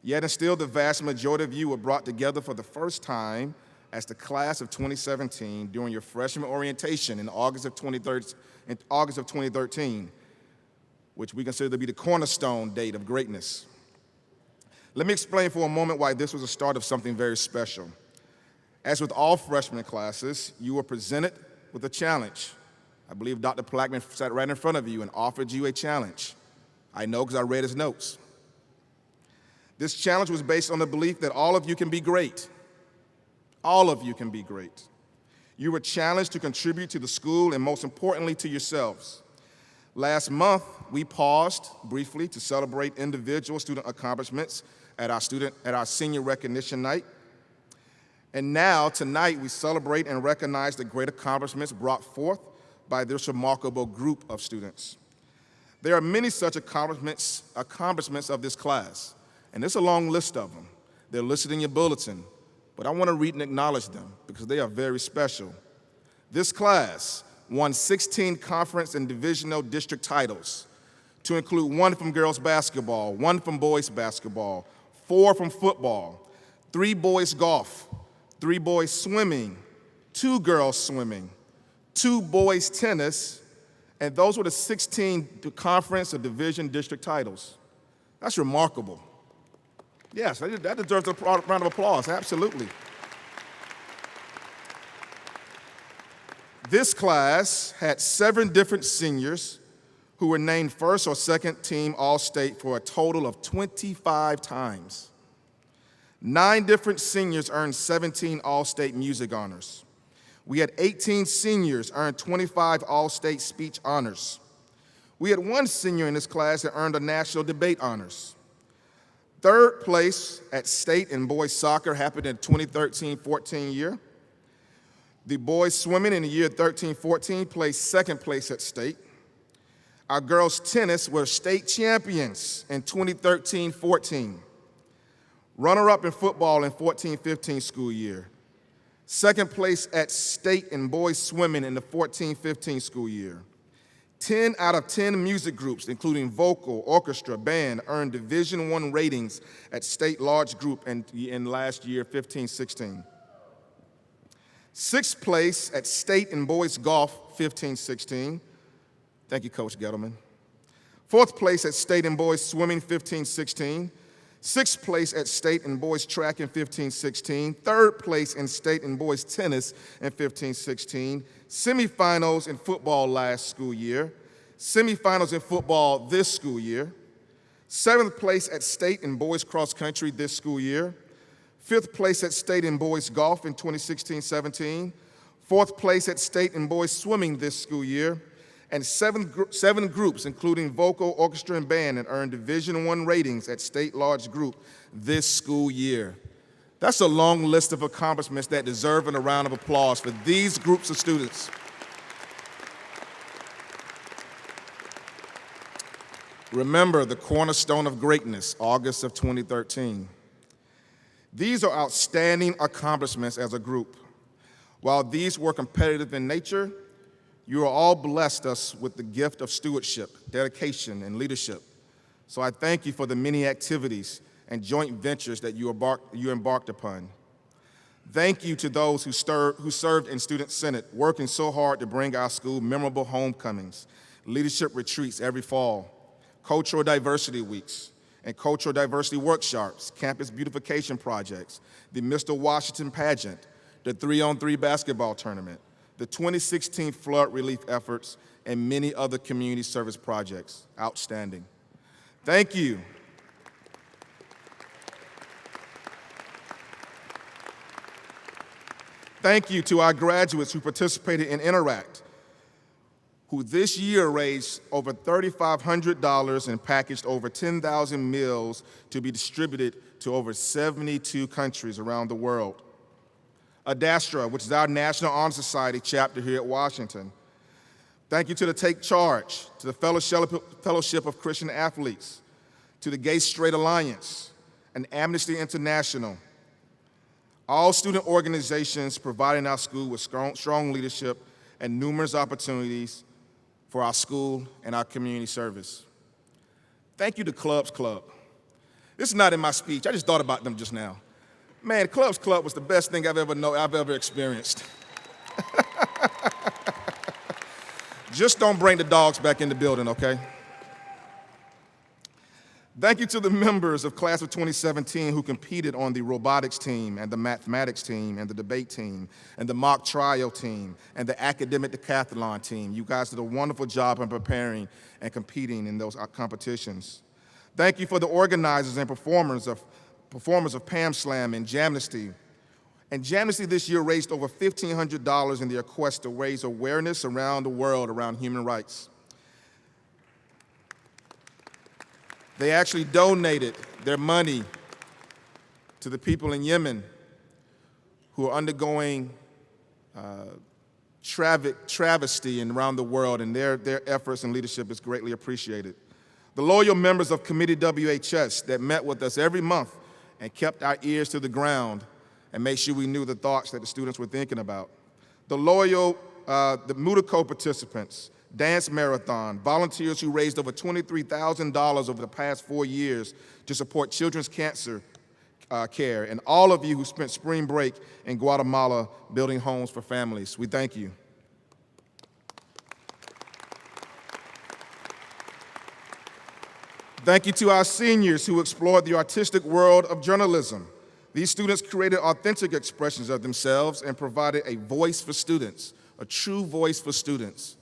Yet and still, the vast majority of you were brought together for the first time as the class of 2017 during your freshman orientation in August of 2013, which we consider to be the cornerstone date of greatness. Let me explain for a moment why this was the start of something very special. As with all freshman classes, you were presented with a challenge. I believe Dr. Plackman sat right in front of you and offered you a challenge. I know because I read his notes. This challenge was based on the belief that all of you can be great. All of you can be great. You were challenged to contribute to the school and most importantly to yourselves. Last month, we paused briefly to celebrate individual student accomplishments at our senior recognition night. And now, tonight, we celebrate and recognize the great accomplishments brought forth by this remarkable group of students. There are many such accomplishments of this class, and there's a long list of them. They're listed in your bulletin, but I want to read and acknowledge them because they are very special. This class won 16 conference and divisional district titles, to include 1 from girls basketball, 1 from boys basketball, 4 from football, 3 boys golf, 3 boys swimming, 2 girls swimming, 2 boys tennis, and those were the 16 conference or division district titles. That's remarkable. Yes, that deserves a round of applause, absolutely. This class had 7 different seniors who were named first or second team All-State for a total of 25 times. 9 different seniors earned 17 All-State music honors. We had 18 seniors earn 25 All-State speech honors. We had 1 senior in this class that earned a national debate honors. 3rd place at state in boys soccer happened in 2013-14 year. The boys swimming in the year 13-14 placed 2nd place at state. Our girls tennis were state champions in 2013-14. Runner-up in football in 14-15 school year. 2nd place at state in boys swimming in the 14-15 school year. 10 out of 10 music groups, including vocal, orchestra, band, earned Division I ratings at state large group in last year, 15-16. 6th place at state in boys golf, 15-16. Thank you, Coach Gettleman. 4th place at state in boys swimming, 15-16. 6th place at state in boys track in 15-16. 3rd place in state in boys tennis in 15-16. Semifinals in football last school year. Semifinals in football this school year. 7th place at state in boys cross country this school year. 5th place at state in boys golf in 2016-17. 4th place at state in boys swimming this school year. And 7 groups, including vocal, orchestra, and band, that earned Division I ratings at state large group this school year. That's a long list of accomplishments that deserve a round of applause for these groups of students. Remember the cornerstone of greatness, August of 2013. These are outstanding accomplishments as a group. While these were competitive in nature, you are all blessed us with the gift of stewardship, dedication, and leadership. So I thank you for the many activities and joint ventures that you embarked upon. Thank you to those who served in Student Senate, working so hard to bring our school memorable homecomings, leadership retreats every fall, cultural diversity weeks, and cultural diversity workshops, campus beautification projects, the Mr. Washington pageant, the 3-on-3 basketball tournament, the 2016 flood relief efforts, and many other community service projects. Outstanding. Thank you. Thank you to our graduates who participated in Interact, who this year raised over $3,500 and packaged over 10,000 meals to be distributed to over 72 countries around the world. ADASTRA, which is our National Honor Society chapter here at Washington. Thank you to the Take Charge, to the Fellowship of Christian Athletes, to the Gay Straight Alliance, and Amnesty International. All student organizations providing our school with strong leadership and numerous opportunities for our school and our community service. Thank you to Clubs Club. This is not in my speech, I just thought about them just now. Man, Clubs Club was the best thing I've ever experienced. Just don't bring the dogs back in the building, okay? Thank you to the members of Class of 2017 who competed on the robotics team and the mathematics team and the debate team and the mock trial team and the academic decathlon team. You guys did a wonderful job in preparing and competing in those competitions. Thank you for the organizers and performers of Pam Slam and Jamnesty. And Jamnesty this year raised over $1,500 in their quest to raise awareness around the world around human rights. They actually donated their money to the people in Yemen who are undergoing travesty around the world, and their efforts and leadership is greatly appreciated. The loyal members of Committee WHS that met with us every month and kept our ears to the ground and made sure we knew the thoughts that the students were thinking about. The loyal, the Mudico participants, Dance Marathon, volunteers who raised over $23,000 over the past 4 years to support children's cancer care, and all of you who spent spring break in Guatemala building homes for families. We thank you. Thank you to our seniors who explored the artistic world of journalism. These students created authentic expressions of themselves and provided a voice for students, a true voice for students.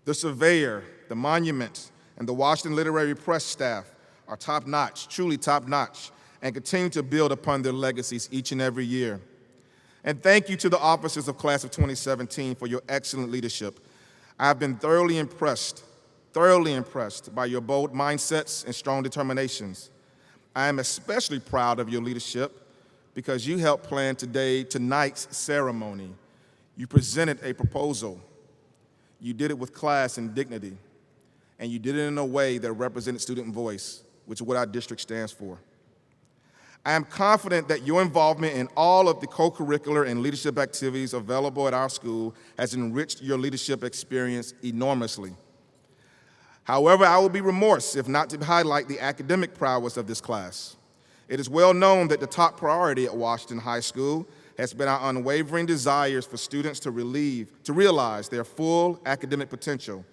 The Surveyor, the Monument, and the Washington Literary Press staff are top-notch, truly top-notch, and continue to build upon their legacies each and every year. And thank you to the officers of Class of 2017 for your excellent leadership. I have been thoroughly impressed by your bold mindsets and strong determinations. I am especially proud of your leadership because you helped plan tonight's ceremony. You presented a proposal. You did it with class and dignity, and you did it in a way that represented student voice, which is what our district stands for. I am confident that your involvement in all of the co-curricular and leadership activities available at our school has enriched your leadership experience enormously. However, I will be remiss if not to highlight the academic prowess of this class. It is well known that the top priority at Washington High School has been our unwavering desires for students to realize their full academic potential.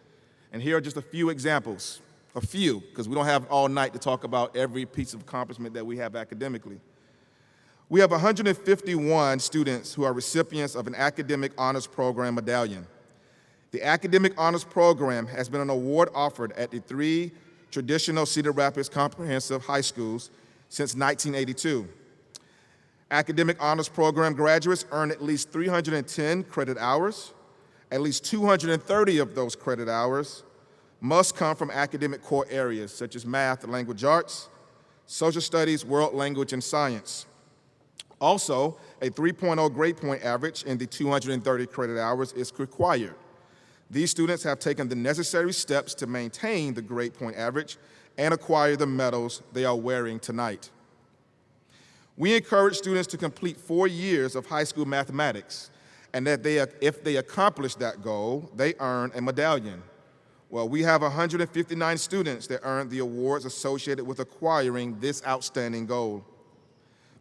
And here are just a few examples. A few, because we don't have all night to talk about every piece of accomplishment that we have academically. We have 151 students who are recipients of an Academic Honors Program medallion. The Academic Honors Program has been an award offered at the 3 traditional Cedar Rapids Comprehensive High Schools since 1982. Academic Honors Program graduates earn at least 310 credit hours. At least 230 of those credit hours must come from academic core areas such as math and language arts, social studies, world language, and science. Also, a 3.0 grade point average in the 230 credit hours is required. These students have taken the necessary steps to maintain the grade point average and acquire the medals they are wearing tonight. We encourage students to complete 4 years of high school mathematics, and that if they accomplish that goal, they earn a medallion. Well, we have 159 students that earned the awards associated with acquiring this outstanding goal.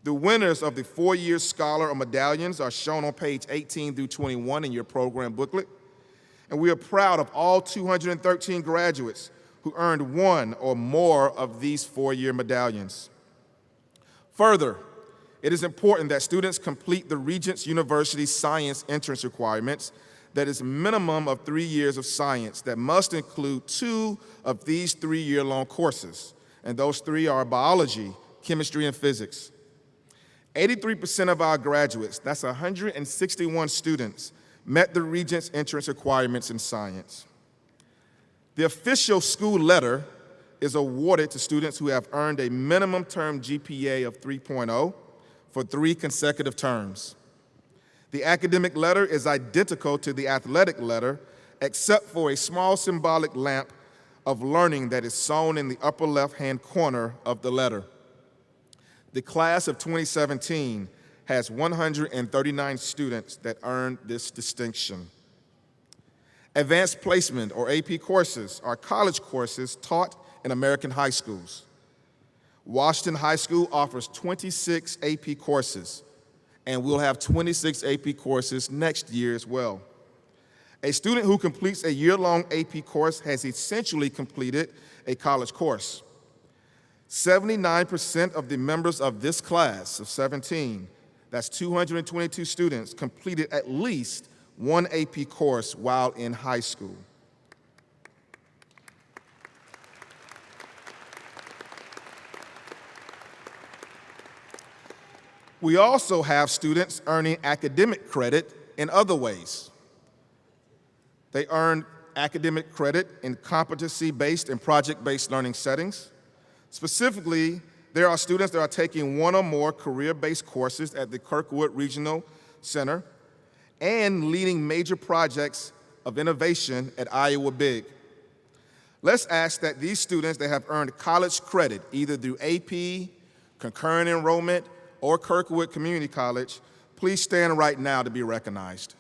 The winners of the 4-year scholar or medallions are shown on page 18 through 21 in your program booklet. And we are proud of all 213 graduates who earned 1 or more of these 4-year medallions. Further, it is important that students complete the Regents University science entrance requirements. That is a minimum of 3 years of science that must include 2 of these 3-year-long courses, and those 3 are biology, chemistry, and physics. 83% of our graduates, that's 161 students, met the Regents entrance requirements in science. The official school letter is awarded to students who have earned a minimum term GPA of 3.0 for 3 consecutive terms. The academic letter is identical to the athletic letter, except for a small symbolic lamp of learning that is sewn in the upper left-hand corner of the letter. The class of 2017 has 139 students that earned this distinction. Advanced placement, or AP courses, are college courses taught in American high schools. Washington High School offers 26 AP courses, and we'll have 26 AP courses next year as well. A student who completes a year-long AP course has essentially completed a college course. 79% of the members of this class of 17, that's 222 students, completed at least 1 AP course while in high school. We also have students earning academic credit in other ways. They earn academic credit in competency-based and project-based learning settings. Specifically, there are students that are taking 1 or more career-based courses at the Kirkwood Regional Center and leading major projects of innovation at Iowa Big. Let's ask that these students that have earned college credit, either through AP, concurrent enrollment, or Kirkwood Community College, please stand right now to be recognized.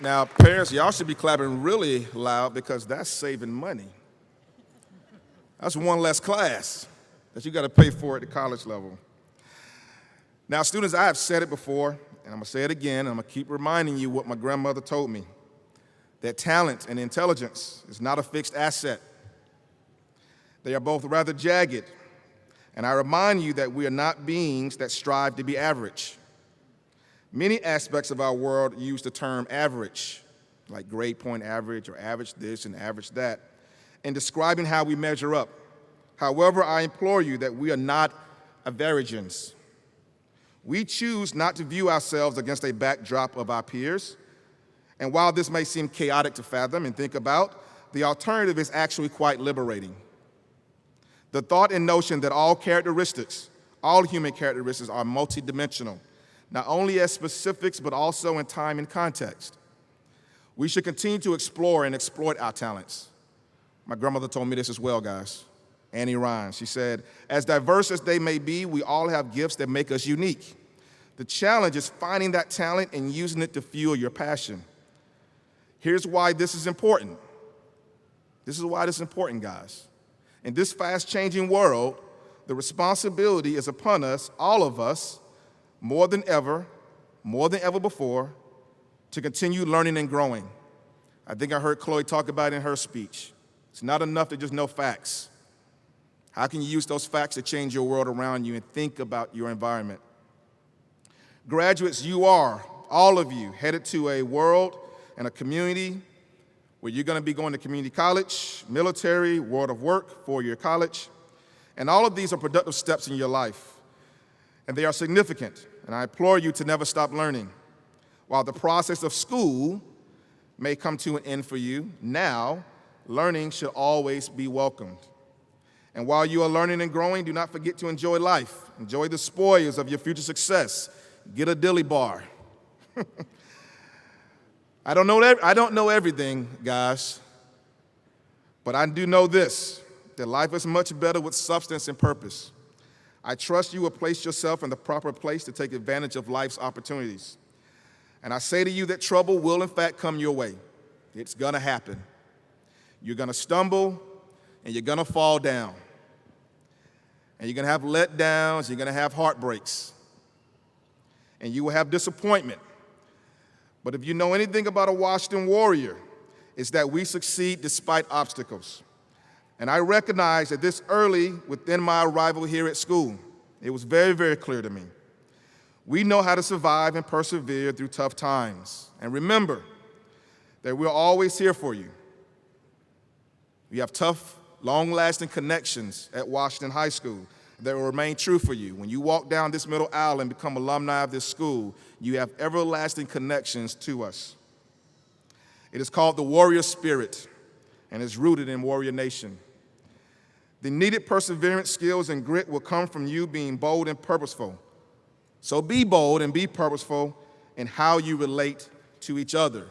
Now, parents, y'all should be clapping really loud because that's saving money. That's 1 less class that you got to pay for at the college level. Now, students, I have said it before, and I'm going to say it again, and I'm going to keep reminding you what my grandmother told me, that talent and intelligence is not a fixed asset. They are both rather jagged, and I remind you that we are not beings that strive to be average. Many aspects of our world use the term average, like grade point average or average this and average that, in describing how we measure up. However, I implore you that we are not averagins. We choose not to view ourselves against a backdrop of our peers. And while this may seem chaotic to fathom and think about, the alternative is actually quite liberating. The thought and notion that all human characteristics are multidimensional, not only as specifics, but also in time and context. We should continue to explore and exploit our talents. My grandmother told me this as well, guys. Annie Ryan, she said, as diverse as they may be, we all have gifts that make us unique. The challenge is finding that talent and using it to fuel your passion. Here's why this is important. This is why this is important, guys. In this fast-changing world, the responsibility is upon us, all of us, more than ever before, to continue learning and growing. I think I heard Chloe talk about it in her speech. It's not enough to just know facts. How can you use those facts to change your world around you and think about your environment? Graduates, you are, all of you, headed to a world and a community where you're going to be going to community college, military, world of work, four-year college, and all of these are productive steps in your life, and they are significant, and I implore you to never stop learning. While the process of school may come to an end for you, now, learning should always be welcomed. And while you are learning and growing, do not forget to enjoy life. Enjoy the spoils of your future success. Get a dilly bar. I don't know everything, guys, but I do know this, that life is much better with substance and purpose. I trust you will place yourself in the proper place to take advantage of life's opportunities. And I say to you that trouble will, in fact, come your way. It's going to happen. You're going to stumble, and you're going to fall down. And you're going to have letdowns, you're going to have heartbreaks. And you will have disappointment. But if you know anything about a Washington warrior, it's that we succeed despite obstacles. And I recognize that this early within my arrival here at school, it was very, very clear to me. We know how to survive and persevere through tough times. And remember that we're always here for you. We have tough, long-lasting connections at Washington High School that will remain true for you. When you walk down this middle aisle and become alumni of this school, you have everlasting connections to us. It is called the warrior spirit, and is rooted in Warrior Nation. The needed perseverance, skills, and grit will come from you being bold and purposeful. So be bold and be purposeful in how you relate to each other.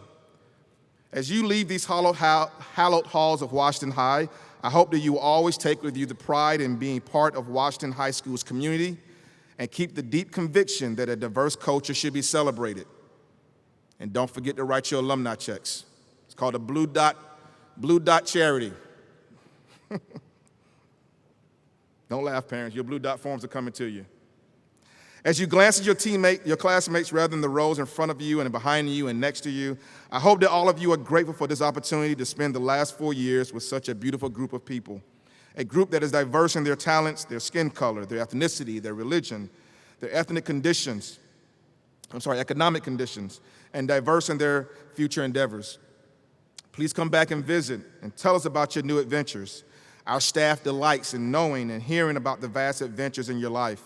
As you leave these hallowed halls of Washington High, I hope that you will always take with you the pride in being part of Washington High School's community and keep the deep conviction that a diverse culture should be celebrated. And don't forget to write your alumni checks. It's called a Blue Dot Charity. Don't laugh, parents. Your Blue Dot forms are coming to you. As you glance at your classmates rather than the rows in front of you and behind you and next to you, I hope that all of you are grateful for this opportunity to spend the last 4 years with such a beautiful group of people, a group that is diverse in their talents, their skin color, their ethnicity, their religion, their economic conditions, and diverse in their future endeavors. Please come back and visit and tell us about your new adventures. Our staff delights in knowing and hearing about the vast adventures in your life.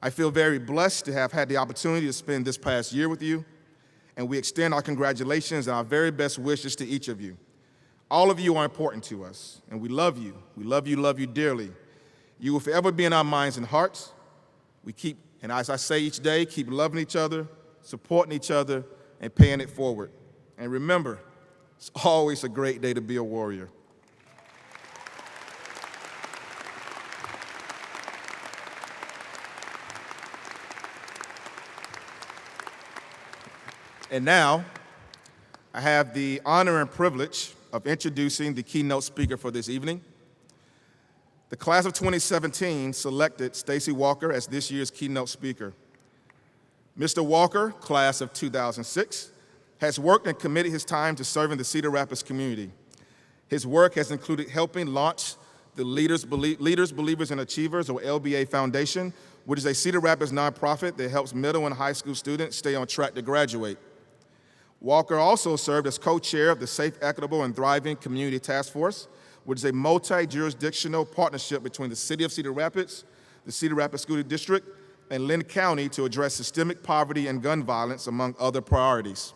I feel very blessed to have had the opportunity to spend this past year with you, and we extend our congratulations and our very best wishes to each of you. All of you are important to us, and we love you. We love you dearly. You will forever be in our minds and hearts. And as I say each day, keep loving each other, supporting each other, and paying it forward. And remember, it's always a great day to be a warrior. And now, I have the honor and privilege of introducing the keynote speaker for this evening. The class of 2017 selected Stacy Walker as this year's keynote speaker. Mr. Walker, class of 2006, has worked and committed his time to serving the Cedar Rapids community. His work has included helping launch the Leaders, Believers, and Achievers, or LBA Foundation, which is a Cedar Rapids nonprofit that helps middle and high school students stay on track to graduate. Walker also served as co-chair of the Safe, Equitable, and Thriving Community Task Force, which is a multi-jurisdictional partnership between the City of Cedar Rapids, the Cedar Rapids School District, and Lynn County to address systemic poverty and gun violence, among other priorities.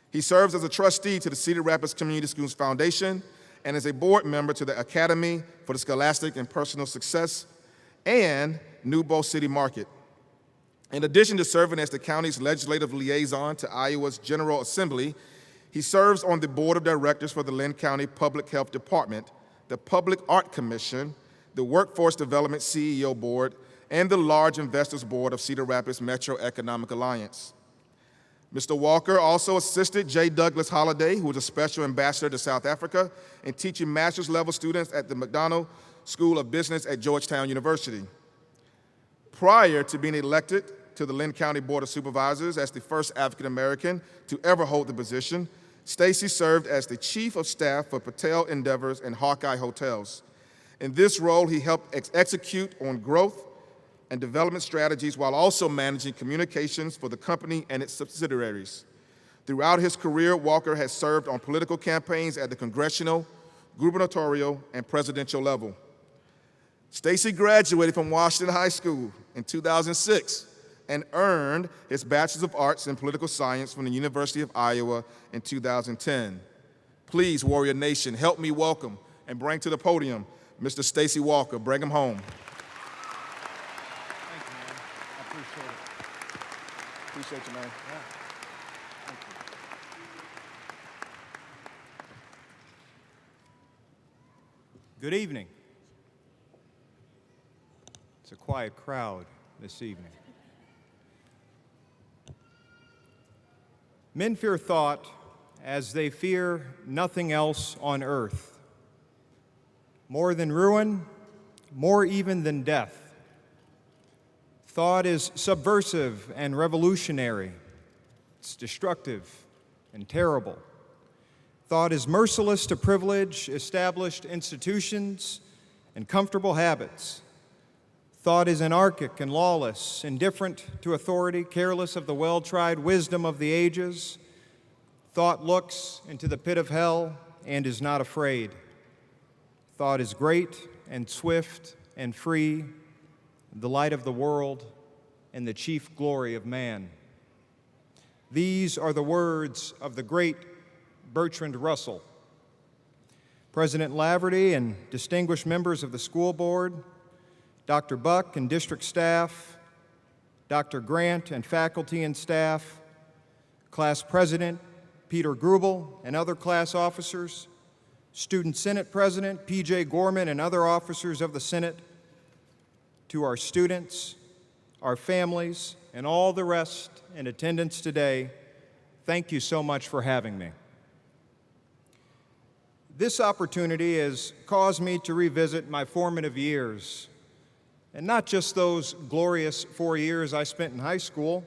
He serves as a trustee to the Cedar Rapids Community Schools Foundation and as a board member to the Academy for the Scholastic and Personal Success and New Bow City Market. In addition to serving as the county's legislative liaison to Iowa's General Assembly, he serves on the board of directors for the Lynn County Public Health Department, the Public Art Commission, the Workforce Development CEO Board, and the Large Investors Board of Cedar Rapids Metro Economic Alliance. Mr. Walker also assisted J. Douglas Holliday, who was a special ambassador to South Africa, in teaching master's level students at the McDonald School of Business at Georgetown University. Prior to being elected to the Lynn County Board of Supervisors as the first African American to ever hold the position, Stacy served as the Chief of Staff for Patel Endeavors and Hawkeye Hotels. In this role, he helped execute on growth and development strategies while also managing communications for the company and its subsidiaries. Throughout his career, Walker has served on political campaigns at the congressional, gubernatorial, and presidential level. Stacy graduated from Washington High School in 2006 and earned his Bachelor's of Arts in Political Science from the University of Iowa in 2010. Please, Warrior Nation, help me welcome and bring to the podium Mr. Stacy Walker. Bring him home. Thank you, man. I appreciate it. Appreciate you, man. Yeah. Thank you. Good evening. It's a quiet crowd this evening. Men fear thought as they fear nothing else on earth. More than ruin, more even than death. Thought is subversive and revolutionary. It's destructive and terrible. Thought is merciless to privilege, established institutions, and comfortable habits. Thought is anarchic and lawless, indifferent to authority, careless of the well-tried wisdom of the ages. Thought looks into the pit of hell and is not afraid. Thought is great and swift and free, the light of the world and the chief glory of man. These are the words of the great Bertrand Russell. President Laverty and distinguished members of the school board, Dr. Buck and district staff, Dr. Grant and faculty and staff, class president Peter Grubel and other class officers, student senate president P.J. Gorman and other officers of the Senate, to our students, our families, and all the rest in attendance today, thank you so much for having me. This opportunity has caused me to revisit my formative years, and not just those glorious 4 years I spent in high school,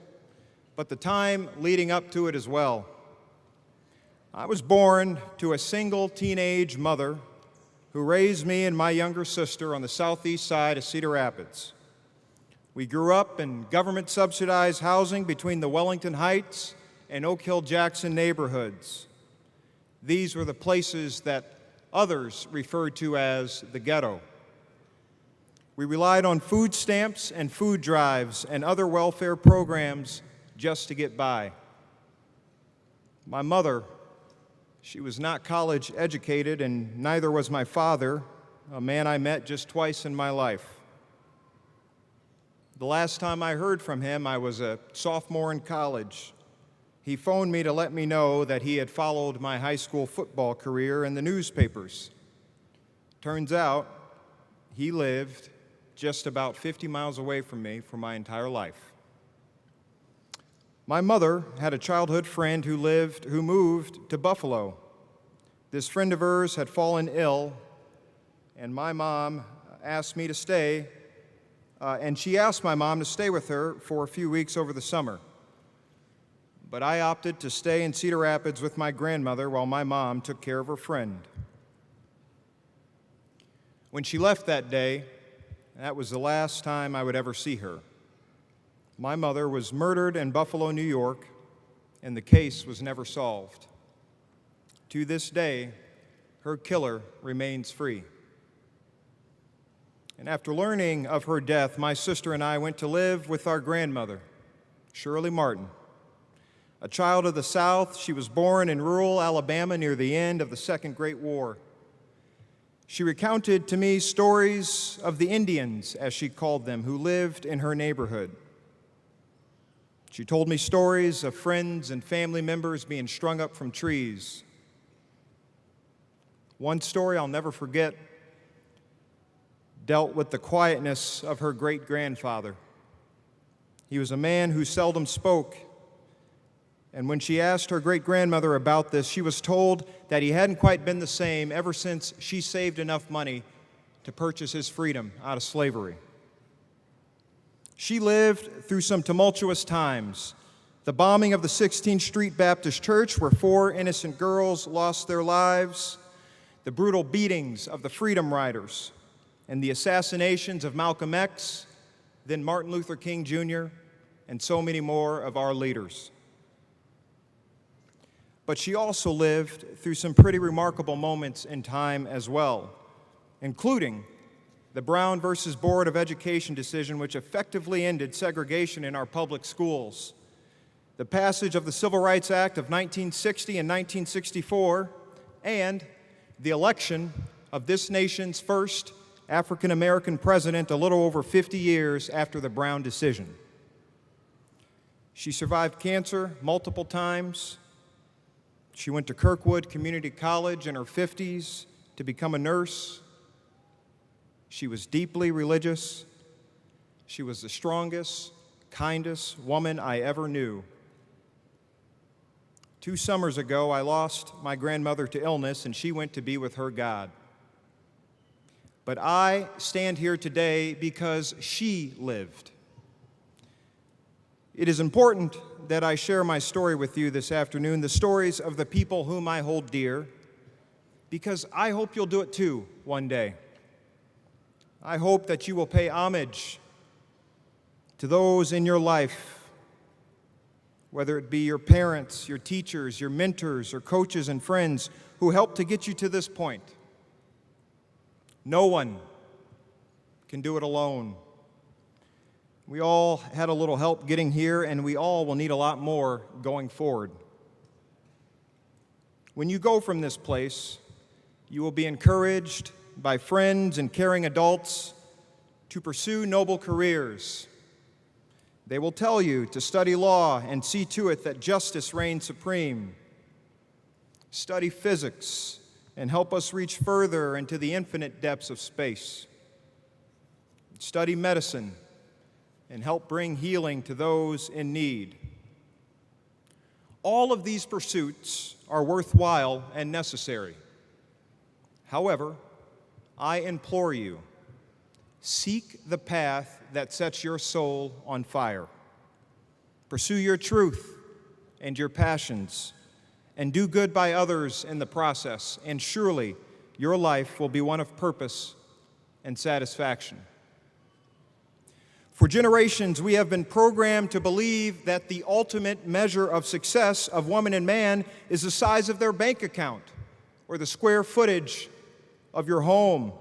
but the time leading up to it as well. I was born to a single teenage mother who raised me and my younger sister on the southeast side of Cedar Rapids. We grew up in government-subsidized housing between the Wellington Heights and Oak Hill-Jackson neighborhoods. These were the places that others referred to as the ghetto. We relied on food stamps and food drives and other welfare programs just to get by. My mother, she was not college educated, and neither was my father, a man I met just twice in my life. The last time I heard from him, I was a sophomore in college. He phoned me to let me know that he had followed my high school football career in the newspapers. Turns out, he lived just about 50 miles away from me for my entire life. My mother had a childhood friend who moved to Buffalo. This friend of hers had fallen ill, and my mom asked me to stay and she asked my mom to stay with her for a few weeks over the summer. But I opted to stay in Cedar Rapids with my grandmother while my mom took care of her friend. When she left that day, that was the last time I would ever see her. My mother was murdered in Buffalo, New York, and the case was never solved. To this day, her killer remains free. And after learning of her death, my sister and I went to live with our grandmother, Shirley Martin. A child of the South, she was born in rural Alabama near the end of the Second Great War. She recounted to me stories of the Indians, as she called them, who lived in her neighborhood. She told me stories of friends and family members being strung up from trees. One story I'll never forget dealt with the quietness of her great-grandfather. He was a man who seldom spoke, and when she asked her great-grandmother about this, she was told that he hadn't quite been the same ever since she saved enough money to purchase his freedom out of slavery. She lived through some tumultuous times. The bombing of the 16th Street Baptist Church, where 4 innocent girls lost their lives, the brutal beatings of the Freedom Riders, and the assassinations of Malcolm X, then Martin Luther King Jr., and so many more of our leaders. But she also lived through some pretty remarkable moments in time as well, including the Brown versus Board of Education decision, which effectively ended segregation in our public schools, the passage of the Civil Rights Act of 1960 and 1964, and the election of this nation's first African-American president a little over 50 years after the Brown decision. She survived cancer multiple times. She went to Kirkwood Community College in her 50s to become a nurse. She was deeply religious. She was the strongest, kindest woman I ever knew. 2 summers ago, I lost my grandmother to illness, and she went to be with her God. But I stand here today because she lived. It is important that I share my story with you this afternoon, the stories of the people whom I hold dear, because I hope you'll do it too one day. I hope that you will pay homage to those in your life, whether it be your parents, your teachers, your mentors, or coaches and friends who helped to get you to this point. No one can do it alone. We all had a little help getting here, and we all will need a lot more going forward. When you go from this place, you will be encouraged by friends and caring adults to pursue noble careers. They will tell you to study law and see to it that justice reigns supreme. Study physics and help us reach further into the infinite depths of space. Study medicine and help bring healing to those in need. All of these pursuits are worthwhile and necessary. However, I implore you, seek the path that sets your soul on fire. Pursue your truth and your passions, and do good by others in the process, and surely your life will be one of purpose and satisfaction. For generations, we have been programmed to believe that the ultimate measure of success of woman and man is the size of their bank account or the square footage of your home.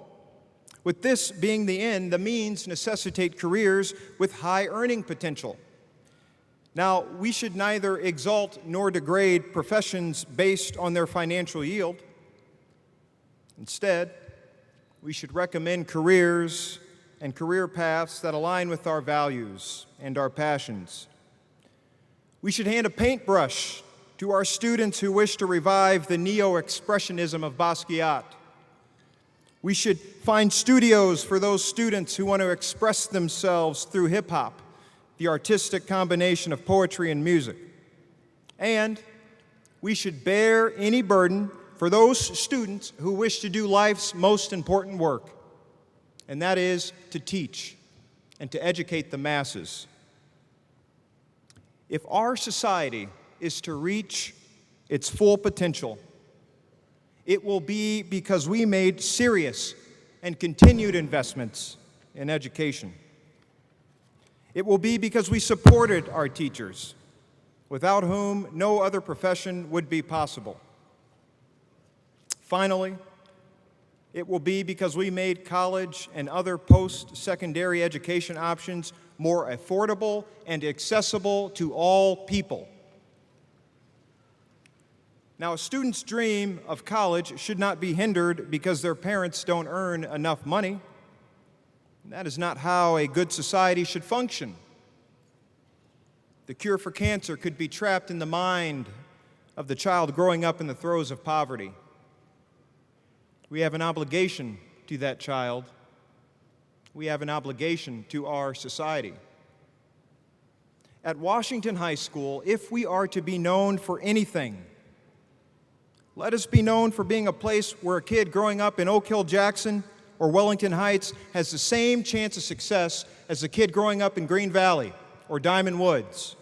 With this being the end, the means necessitate careers with high earning potential. Now, we should neither exalt nor degrade professions based on their financial yield. Instead, we should recommend careers and career paths that align with our values and our passions. We should hand a paintbrush to our students who wish to revive the neo-expressionism of Basquiat. We should find studios for those students who want to express themselves through hip-hop, the artistic combination of poetry and music. And we should bear any burden for those students who wish to do life's most important work, and that is to teach and to educate the masses. If our society is to reach its full potential, it will be because we made serious and continued investments in education. It will be because we supported our teachers, without whom no other profession would be possible. Finally, it will be because we made college and other post-secondary education options more affordable and accessible to all people. Now, a student's dream of college should not be hindered because their parents don't earn enough money. That is not how a good society should function. The cure for cancer could be trapped in the mind of the child growing up in the throes of poverty. We have an obligation to that child. We have an obligation to our society. At Washington High School, if we are to be known for anything, let us be known for being a place where a kid growing up in Oak Hill Jackson or Wellington Heights has the same chance of success as a kid growing up in Green Valley or Diamond Woods.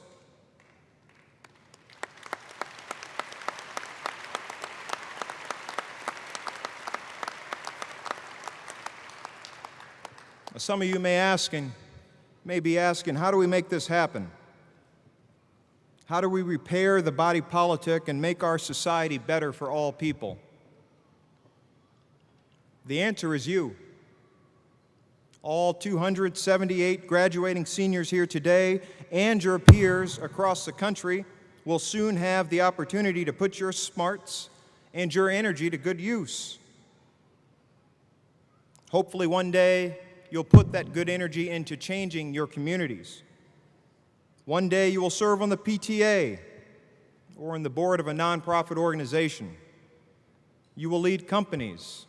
Some of you may be asking, how do we make this happen? How do we repair the body politic and make our society better for all people? The answer is you. All 278 graduating seniors here today and your peers across the country will soon have the opportunity to put your smarts and your energy to good use. Hopefully one day you'll put that good energy into changing your communities. One day you will serve on the PTA or on the board of a nonprofit organization. You will lead companies.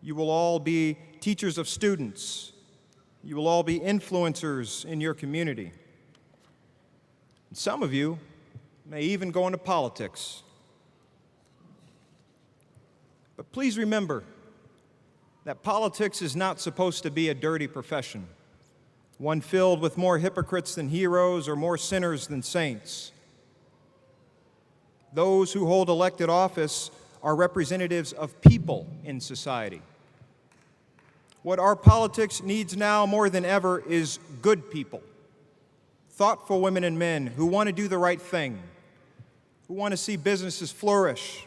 You will all be teachers of students. You will all be influencers in your community. And some of you may even go into politics. But please remember that politics is not supposed to be a dirty profession, one filled with more hypocrites than heroes or more sinners than saints. Those who hold elected office are representatives of people in society. What our politics needs now more than ever is good people, thoughtful women and men who want to do the right thing, who want to see businesses flourish,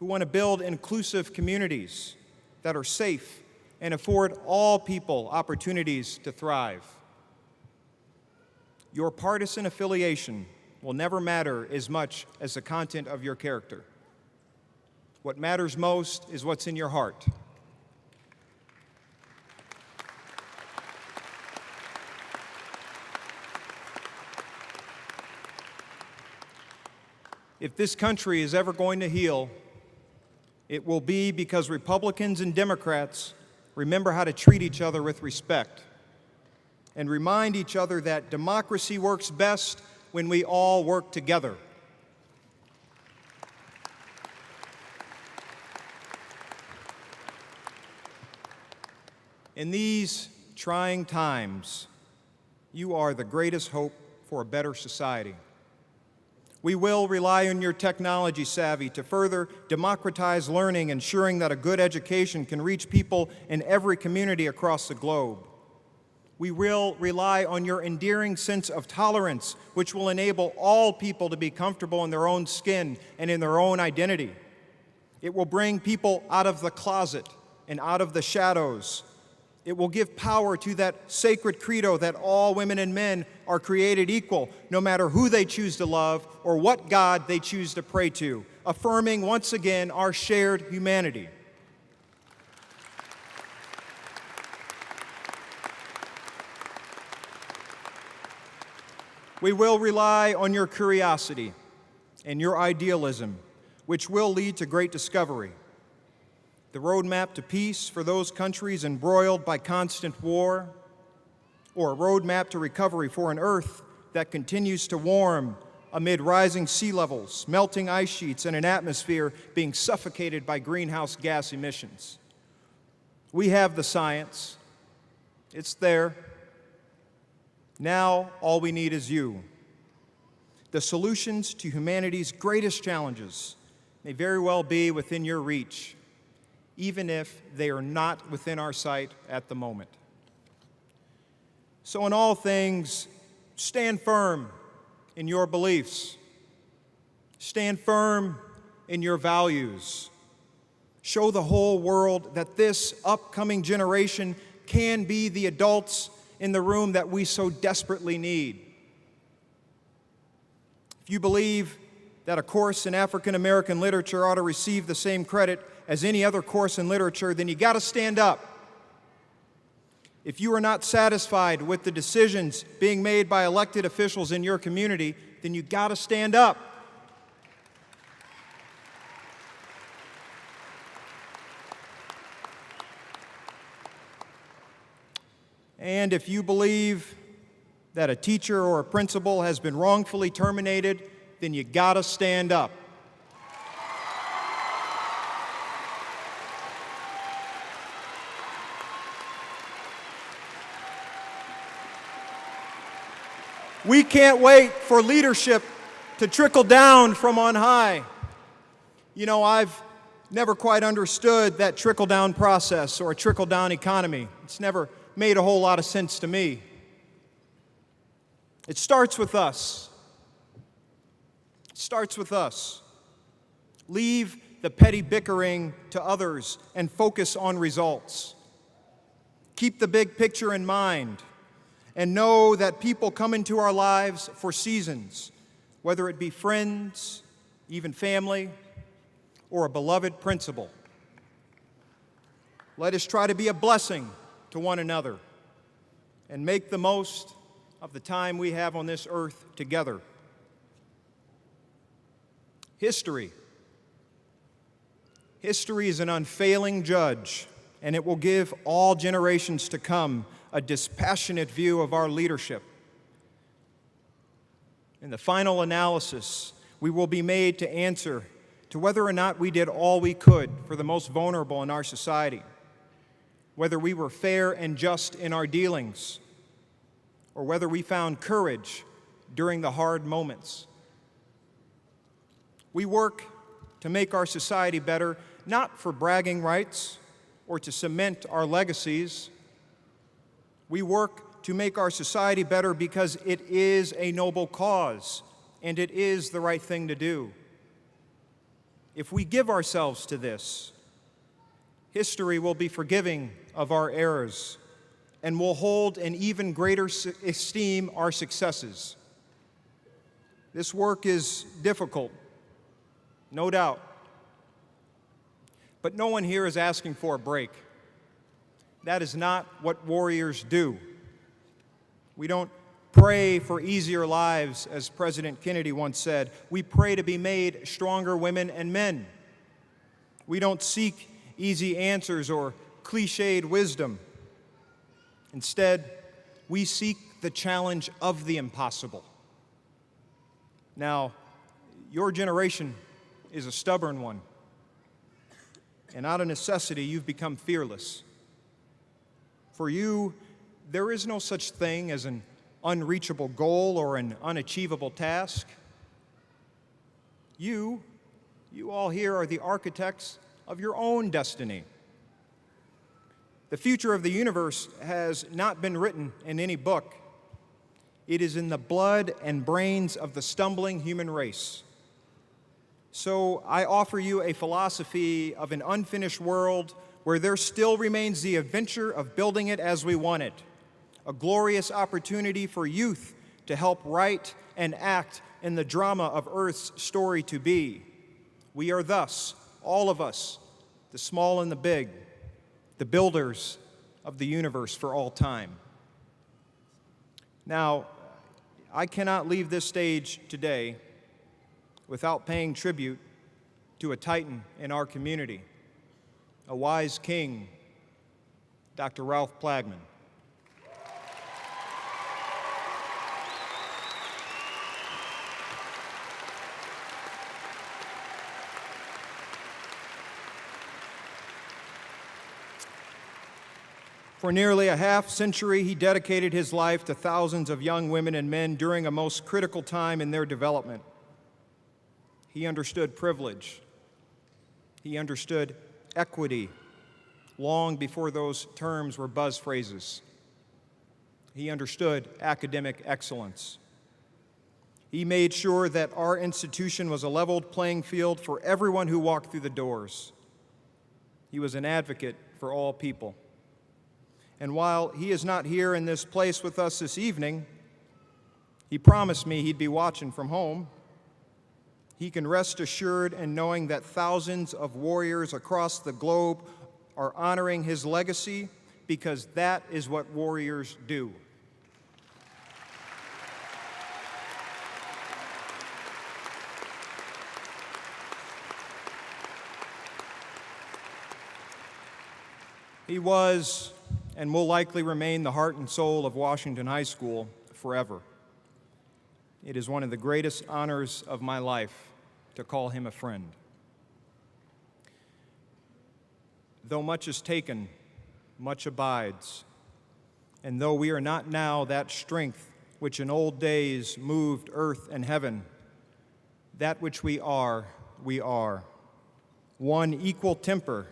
who want to build inclusive communities that are safe and afford all people opportunities to thrive. Your partisan affiliation will never matter as much as the content of your character. What matters most is what's in your heart. If this country is ever going to heal, it will be because Republicans and Democrats remember how to treat each other with respect and remind each other that democracy works best when we all work together. In these trying times, you are the greatest hope for a better society. We will rely on your technology savvy to further democratize learning, ensuring that a good education can reach people in every community across the globe. We will rely on your endearing sense of tolerance, which will enable all people to be comfortable in their own skin and in their own identity. It will bring people out of the closet and out of the shadows. It will give power to that sacred credo that all women and men are created equal, no matter who they choose to love or what God they choose to pray to, affirming once again our shared humanity. We will rely on your curiosity and your idealism, which will lead to great discovery. The roadmap to peace for those countries embroiled by constant war, or a roadmap to recovery for an Earth that continues to warm amid rising sea levels, melting ice sheets, and an atmosphere being suffocated by greenhouse gas emissions. We have the science. It's there. Now, all we need is you. The solutions to humanity's greatest challenges may very well be within your reach, even if they are not within our sight at the moment. So in all things, stand firm in your beliefs. Stand firm in your values. Show the whole world that this upcoming generation can be the adults in the room that we so desperately need. If you believe that a course in African American literature ought to receive the same credit as any other course in literature, then you got to stand up. If you are not satisfied with the decisions being made by elected officials in your community, then you got to stand up. And if you believe that a teacher or a principal has been wrongfully terminated, then you got to stand up. We can't wait for leadership to trickle down from on high. You know, I've never quite understood that trickle-down process or a trickle-down economy. It's never made a whole lot of sense to me. It starts with us. It starts with us. Leave the petty bickering to others and focus on results. Keep the big picture in mind and know that people come into our lives for seasons, whether it be friends, even family, or a beloved principal. Let us try to be a blessing to one another and make the most of the time we have on this earth together. History is an unfailing judge, and it will give all generations to come a dispassionate view of our leadership. In the final analysis, we will be made to answer to whether or not we did all we could for the most vulnerable in our society, whether we were fair and just in our dealings, or whether we found courage during the hard moments. We work to make our society better, not for bragging rights or to cement our legacies. We work to make our society better because it is a noble cause and it is the right thing to do. If we give ourselves to this, history will be forgiving of our errors and will hold in even greater esteem our successes. This work is difficult, no doubt, but no one here is asking for a break. That is not what warriors do. We don't pray for easier lives, as President Kennedy once said. We pray to be made stronger women and men. We don't seek easy answers or cliched wisdom. Instead, we seek the challenge of the impossible. Now, your generation is a stubborn one, and out of necessity, you've become fearless. For you, there is no such thing as an unreachable goal or an unachievable task. You all here are the architects of your own destiny. The future of the universe has not been written in any book. It is in the blood and brains of the stumbling human race. So I offer you a philosophy of an unfinished world where there still remains the adventure of building it as we want it, a glorious opportunity for youth to help write and act in the drama of Earth's story to be. We are thus, all of us, the small and the big, the builders of the universe for all time. Now, I cannot leave this stage today without paying tribute to a titan in our community, a wise king, Dr. Ralph Plagman. For nearly a half century, he dedicated his life to thousands of young women and men during a most critical time in their development. He understood privilege. He understood equity long before those terms were buzz phrases. He understood academic excellence. He made sure that our institution was a leveled playing field for everyone who walked through the doors. He was an advocate for all people. And while he is not here in this place with us this evening, he promised me he'd be watching from home. He can rest assured in knowing that thousands of warriors across the globe are honoring his legacy, because that is what warriors do. He was and will likely remain the heart and soul of Washington High School forever. It is one of the greatest honors of my life to call him a friend. Though much is taken, much abides. And though we are not now that strength which in old days moved earth and heaven, that which we are, we are. One equal temper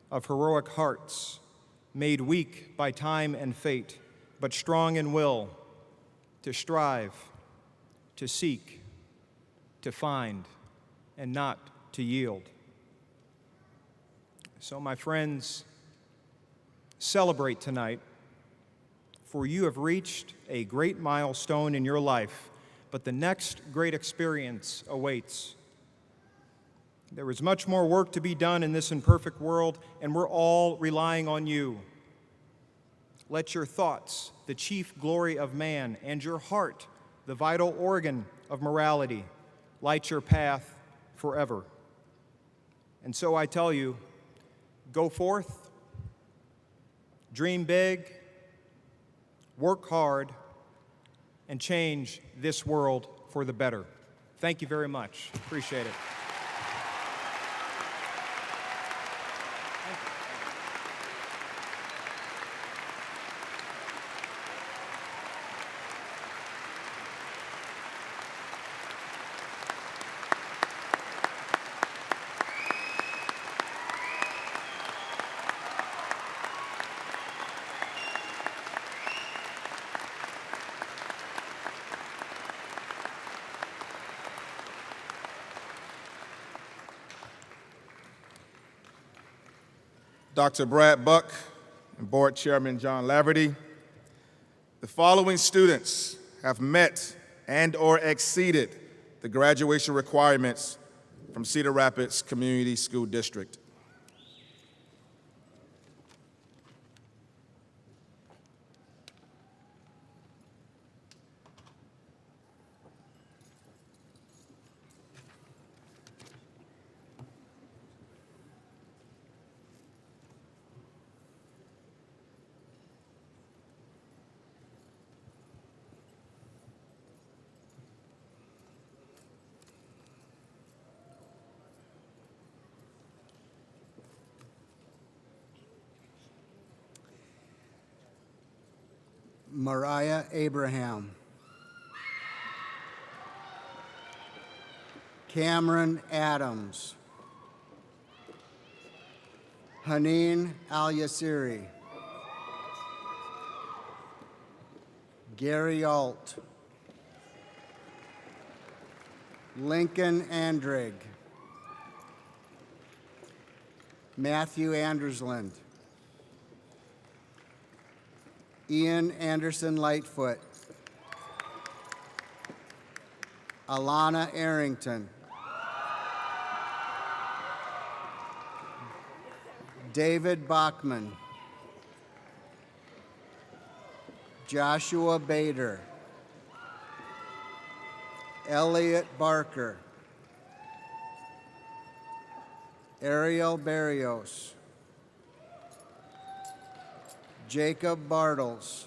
of heroic hearts, made weak by time and fate, but strong in will, to strive, to seek, to find, and not to yield. So, my friends, celebrate tonight, for you have reached a great milestone in your life, but the next great experience awaits. There is much more work to be done in this imperfect world, and we're all relying on you. Let your thoughts, the chief glory of man, and your heart, the vital organ of morality, light your path forever. And so I tell you, go forth, dream big, work hard, and change this world for the better. Thank you very much. Appreciate it. Dr. Brad Buck and Board Chairman John Laverty, the following students have met and/or exceeded the graduation requirements from Cedar Rapids Community School District. Mariah Abraham, Cameron Adams, Haneen Al-Yassiri, Gary Alt, Lincoln Andrig, Matthew Andersland, Ian Anderson Lightfoot, Alana Arrington, David Bachman, Joshua Bader, Elliot Barker, Ariel Barrios, Jacob Bartles,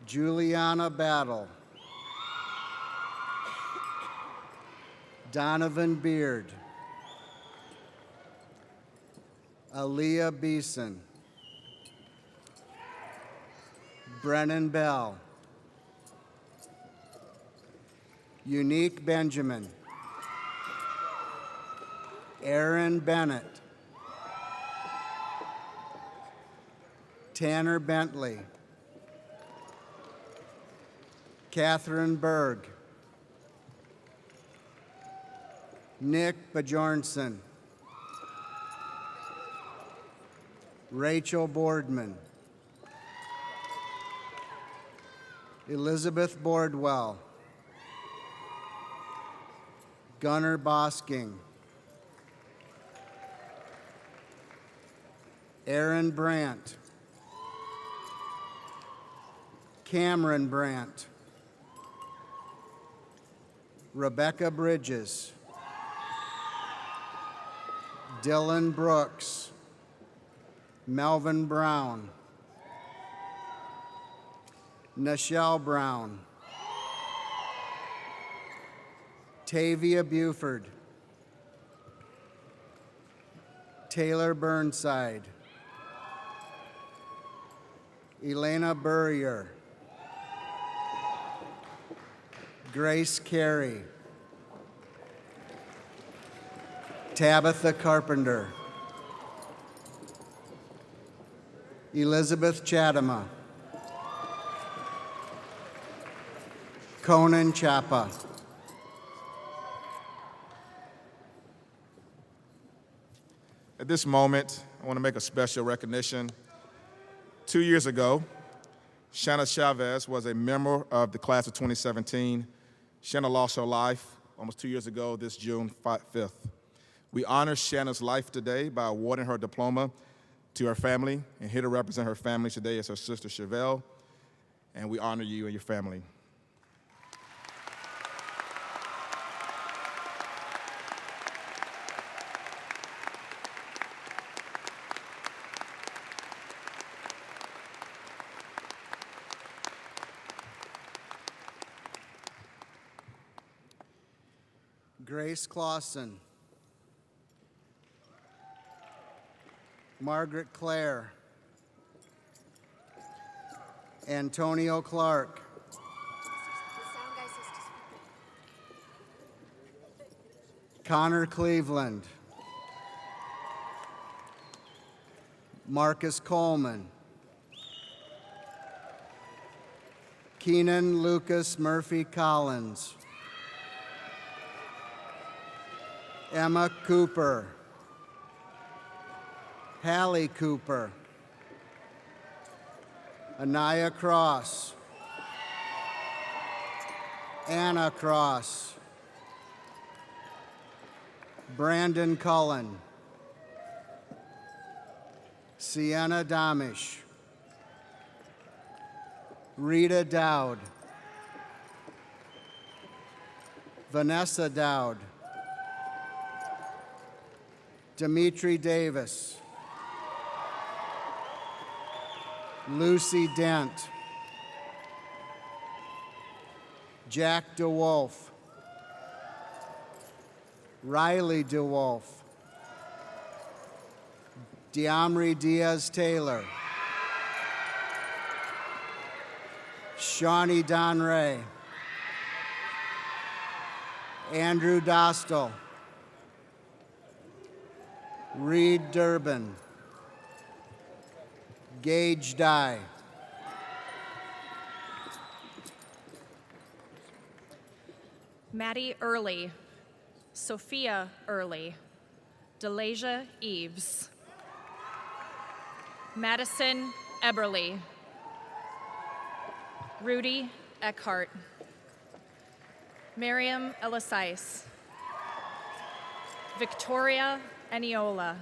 Juliana Battle, Donovan Beard, Aaliyah Beeson, Brennan Bell, Unique Benjamin, Aaron Bennett, Tanner Bentley, Catherine Berg, Nick Bjornson, Rachel Boardman, Elizabeth Boardwell, Gunnar Bosking, Aaron Brandt, Cameron Brandt, Rebecca Bridges, Dylan Brooks, Melvin Brown, Nichelle Brown, Tavia Buford, Taylor Burnside, Elena Burrier, Grace Carey, Tabitha Carpenter, Elizabeth Chathama, Conan Chapa. At this moment, I want to make a special recognition. 2 years ago, Shanna Chavez was a member of the class of 2017. Shanna lost her life almost 2 years ago, this June 5th. We honor Shanna's life today by awarding her diploma to her family, and here to represent her family today is her sister Chevelle, and we honor you and your family. Grace Clausen, Margaret Clare, Antonio Clark, Connor Cleveland, Marcus Coleman, Keenan Lucas Murphy Collins, Emma Cooper, Hallie Cooper, Anaya Cross, Anna Cross, Brandon Cullen, Sienna Domish, Rita Dowd, Vanessa Dowd, Dimitri Davis, Lucy Dent, Jack DeWolf, Riley DeWolf, Diamri Diaz-Taylor, Shawnee Donray, Andrew Dostal, Reed Durbin, Gage Dye, Maddie Early, Sophia Early, Delasia Eves, Madison Eberly, Rudy Eckhart, Miriam Elisais, Victoria Eniola,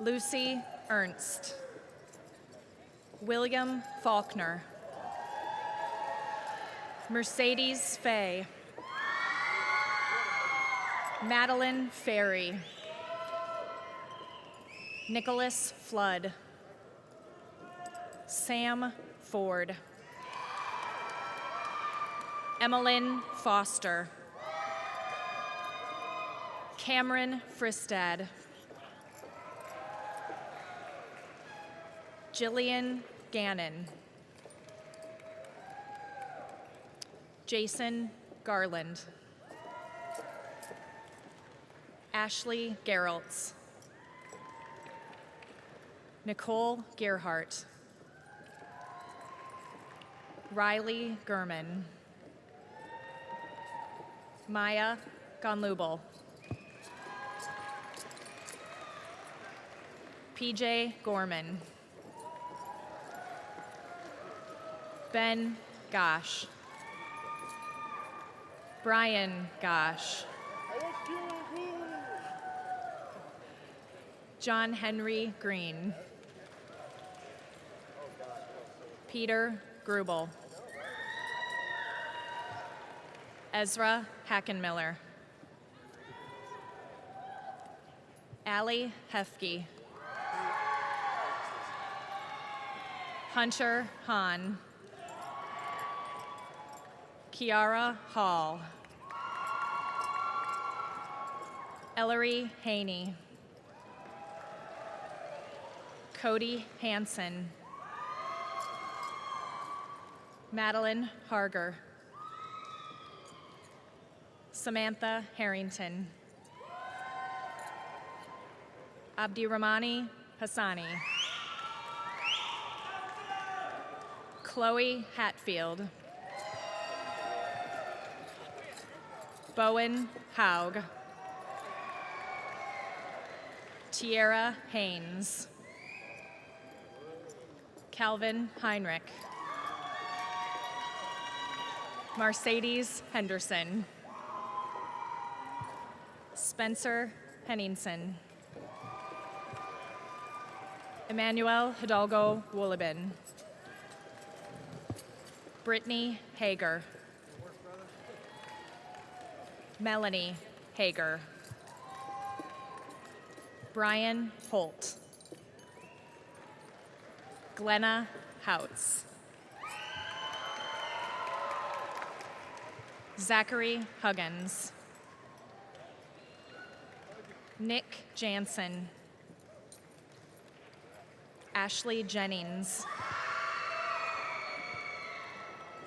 Lucy Ernst, William Faulkner, Mercedes Fay, Madeline Ferry, Nicholas Flood, Sam Ford, Emmeline Foster, Cameron Fristad, Jillian Gannon. Jason Garland. Ashley Geraltz. Nicole Gearhart. Riley Gurman. Maya Gonlubel. PJ Gorman. Ben Gosh. Brian Gosh. John Henry Green. Peter Grubel. Ezra Hackenmiller. Allie Hefke. Hunter Hahn. Kiara Hall. Ellery Haney. Cody Hansen. Madeline Harger. Samantha Harrington. Abdirahmani Hassani. Chloe Hatfield. Bowen Haug. Tierra Haynes. Calvin Heinrich. Mercedes Henderson. Spencer Henningsen. Emmanuel Hidalgo Woolibin. Brittany Hager. Melanie Hager. Brian Holt. Glenna Houts. Zachary Huggins. Nick Jansen. Ashley Jennings.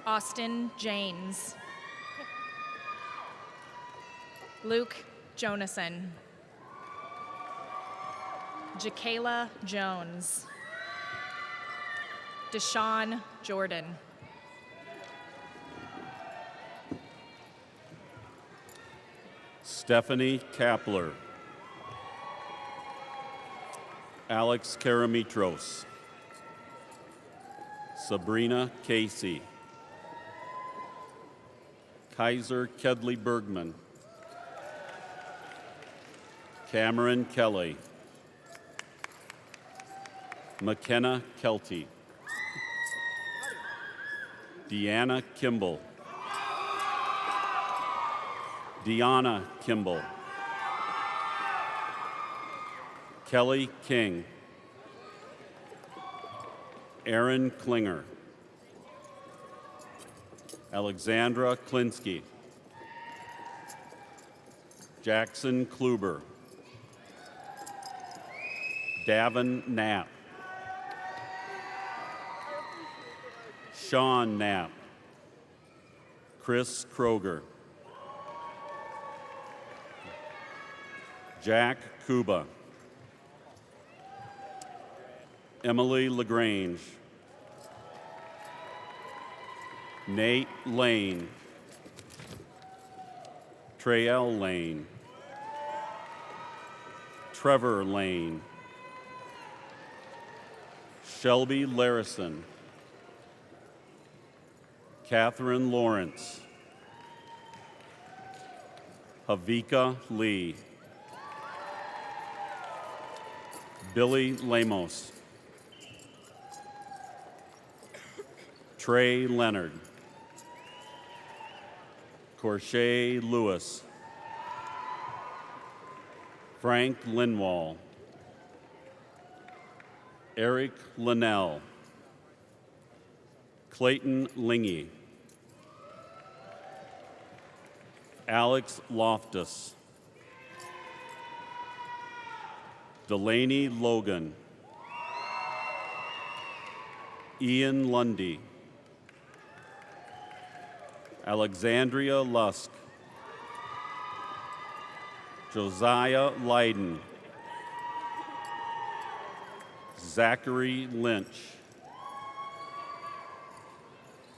Austin Janes. Luke Jonason. Jakayla Jones. Deshaun Jordan. Stephanie Kapler. Alex Karamitros. Sabrina Casey. Kaiser Kedley Bergman. Cameron Kelly. McKenna Kelty. Deanna Kimball. Deanna Kimball. Kelly King. Aaron Klinger. Alexandra Klinsky. Jackson Kluber. Davin Knapp. Sean Knapp. Chris Kroger. Jack Kuba. Emily LaGrange. Nate Lane. Trayell Lane. Trevor Lane. Shelby Larison. Catherine Lawrence. Havika Lee. Billy Lamos. Trey Leonard. Corshey Lewis. Frank Linwall. Eric Linnell. Clayton Lingy. Alex Loftus. Delaney Logan. Ian Lundy, Alexandria Lusk, Josiah Leiden, Zachary Lynch,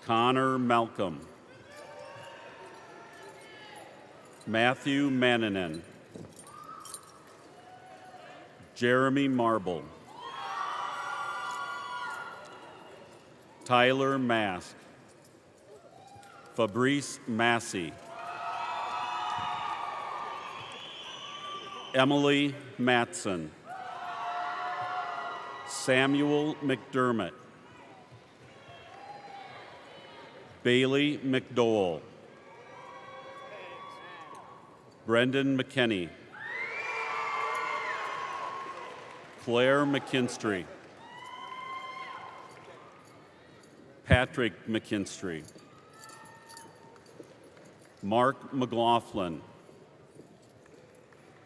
Connor Malcolm, Matthew Mannanen, Jeremy Marble, Tyler Mask, Fabrice Massey, Emily Matson, Samuel McDermott, Bailey McDowell, Brendan McKinney, Claire McKinstry, Patrick McKinstry, Mark McLaughlin,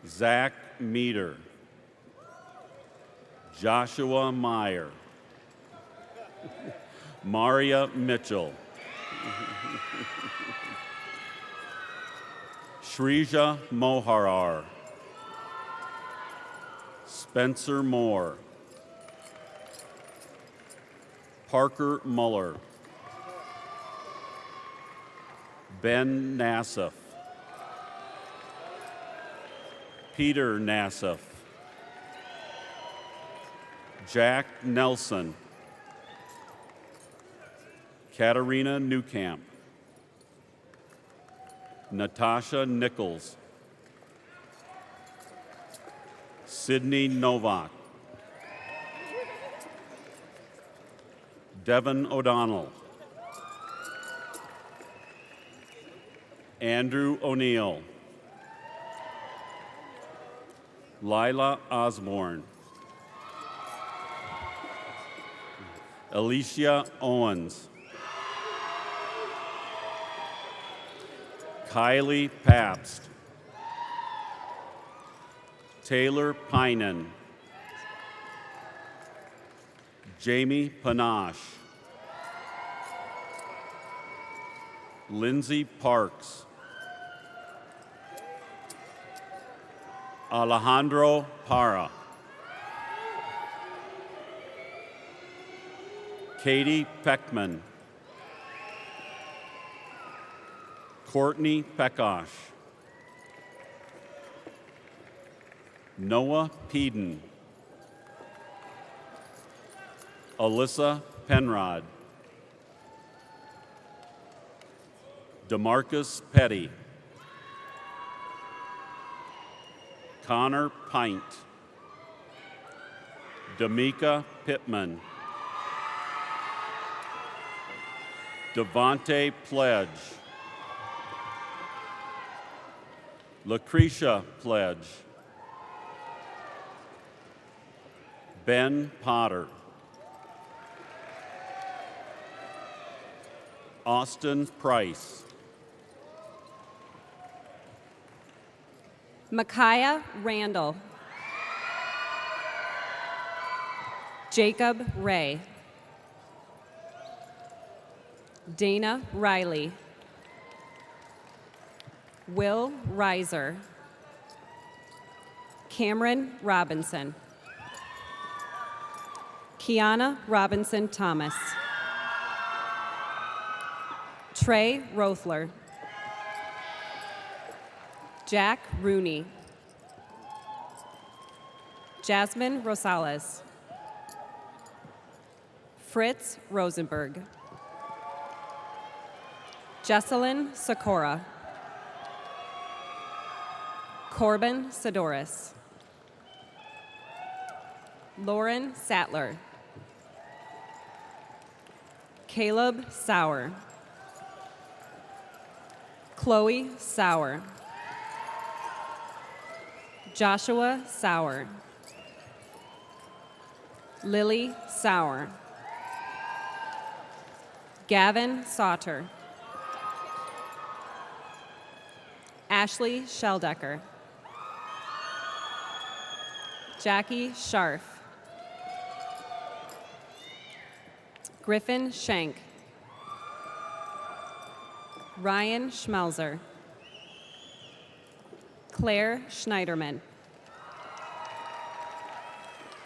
Zach Meter, Joshua Meyer, Maria Mitchell, Shrija Moharar, Spencer Moore, Parker Muller, Ben Nassif, Peter Nassif, Jack Nelson, Katarina Newcamp, Natasha Nichols, Sydney Novak, Devin O'Donnell, Andrew O'Neill, Lila Osborne, Alicia Owens, Kylie Pabst, Taylor Pinen, Jamie Panache, Lindsay Parks, Alejandro Parra, Katie Peckman, Courtney Peckosh, Noah Peden, Alyssa Penrod, DeMarcus Petty, Connor Pint, D'Amica Pittman, Devontae Pledge, Lucretia Pledge, Ben Potter, Austin Price, Micaiah Randall, Jacob Ray, Dana Riley, Will Reiser, Cameron Robinson, Kiana Robinson Thomas, Trey Rothler, Jack Rooney, Jasmine Rosales, Fritz Rosenberg, Jesselyn Sikora, Corbin Sidoris, Lauren Sattler, Caleb Sauer, Chloe Sauer, Joshua Sauer, Lily Sauer, Gavin Sauter, Ashley Sheldecker, Jackie Scharf, Griffin Schenk. Ryan Schmelzer. Claire Schneiderman.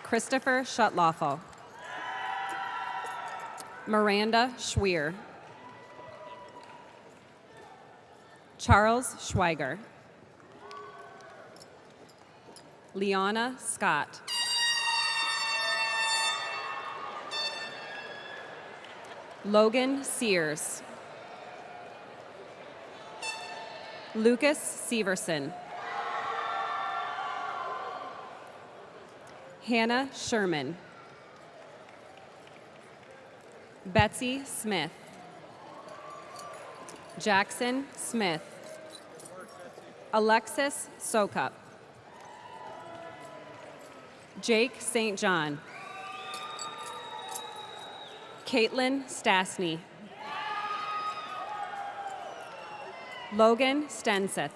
Christopher Schutloffel. Miranda Schwier. Charles Schweiger. Liana Scott. Logan Sears. Lucas Severson. Hannah Sherman. Betsy Smith. Jackson Smith. Alexis Sokup. Jake St. John. Caitlin Stasny. Logan Stenseth.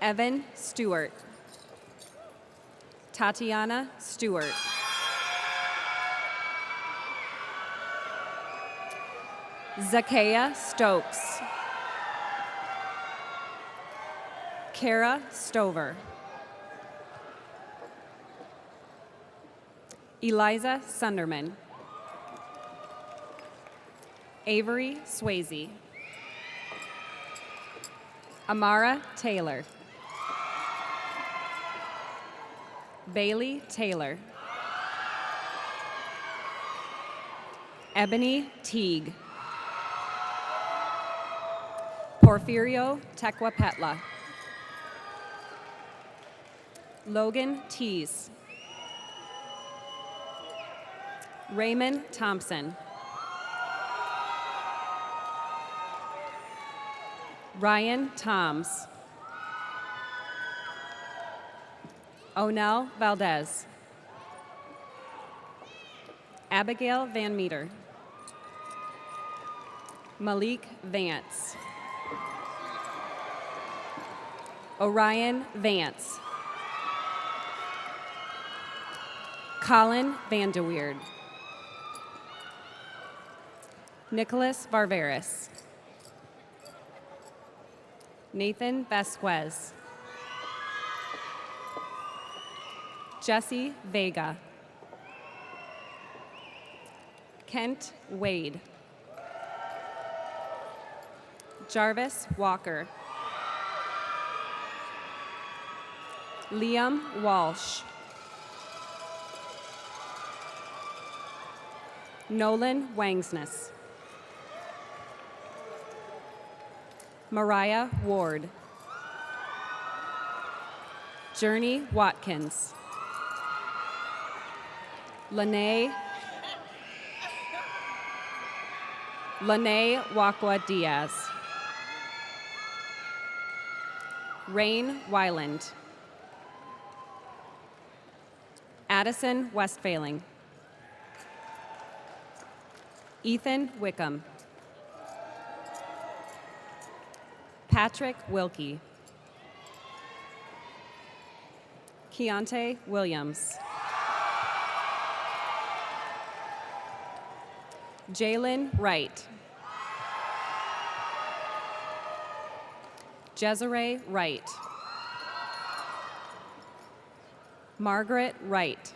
Evan Stewart. Tatiana Stewart. Zakaya Stokes. Kara Stover. Eliza Sunderman. Avery Swayze. Amara Taylor. Bailey Taylor. Ebony Teague. Porfirio Tequapetla. Logan Tees. Raymond Thompson. Ryan Toms. Onel Valdez. Abigail Van Meter. Malik Vance. Orion Vance. Colin Vandeweerd. Nicholas Varveris. Nathan Vasquez. Jesse Vega. Kent Wade. Jarvis Walker. Liam Walsh. Nolan Wangsness. Mariah Ward. Journey Watkins. Lene Wakwa Diaz. Rain Weiland. Addison Westphaling. Ethan Wickham. Patrick Wilkie. Keontae Williams. Jalen Wright. Jezere Wright. Margaret Wright.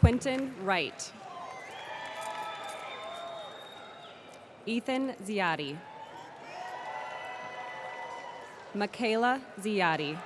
Quentin Wright. Ethan Ziadi. Michaela Ziadi.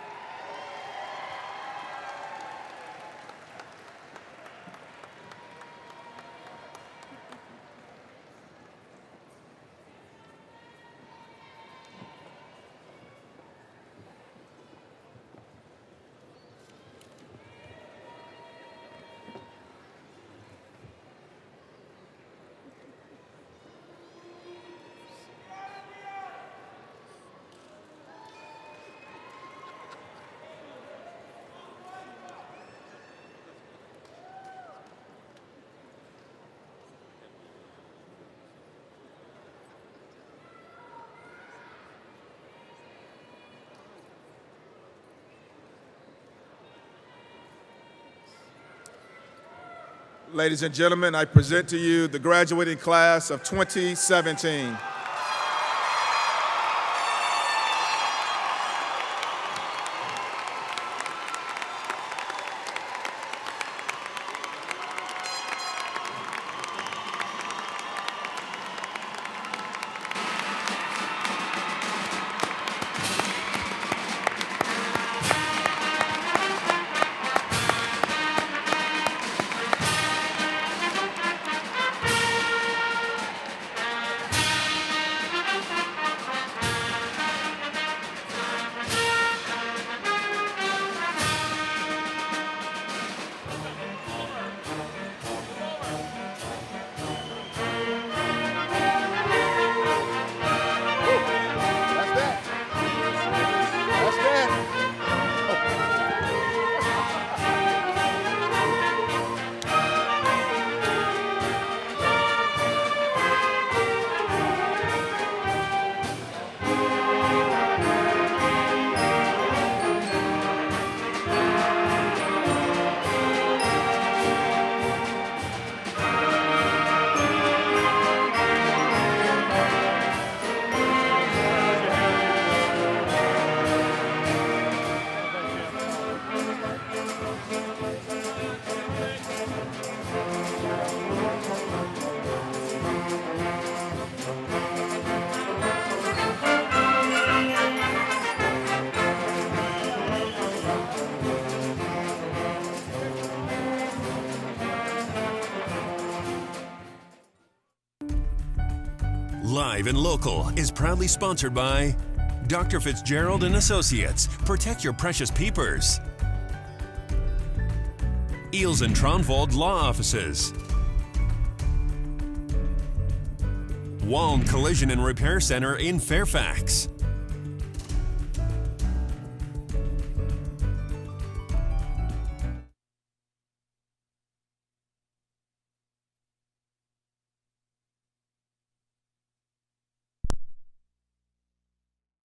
Ladies and gentlemen, I present to you the graduating class of 2017. Live and Local is proudly sponsored by Dr. Fitzgerald and Associates. Protect your precious peepers. Eels and Tronvold Law Offices. Waln Collision and Repair Center in Fairfax.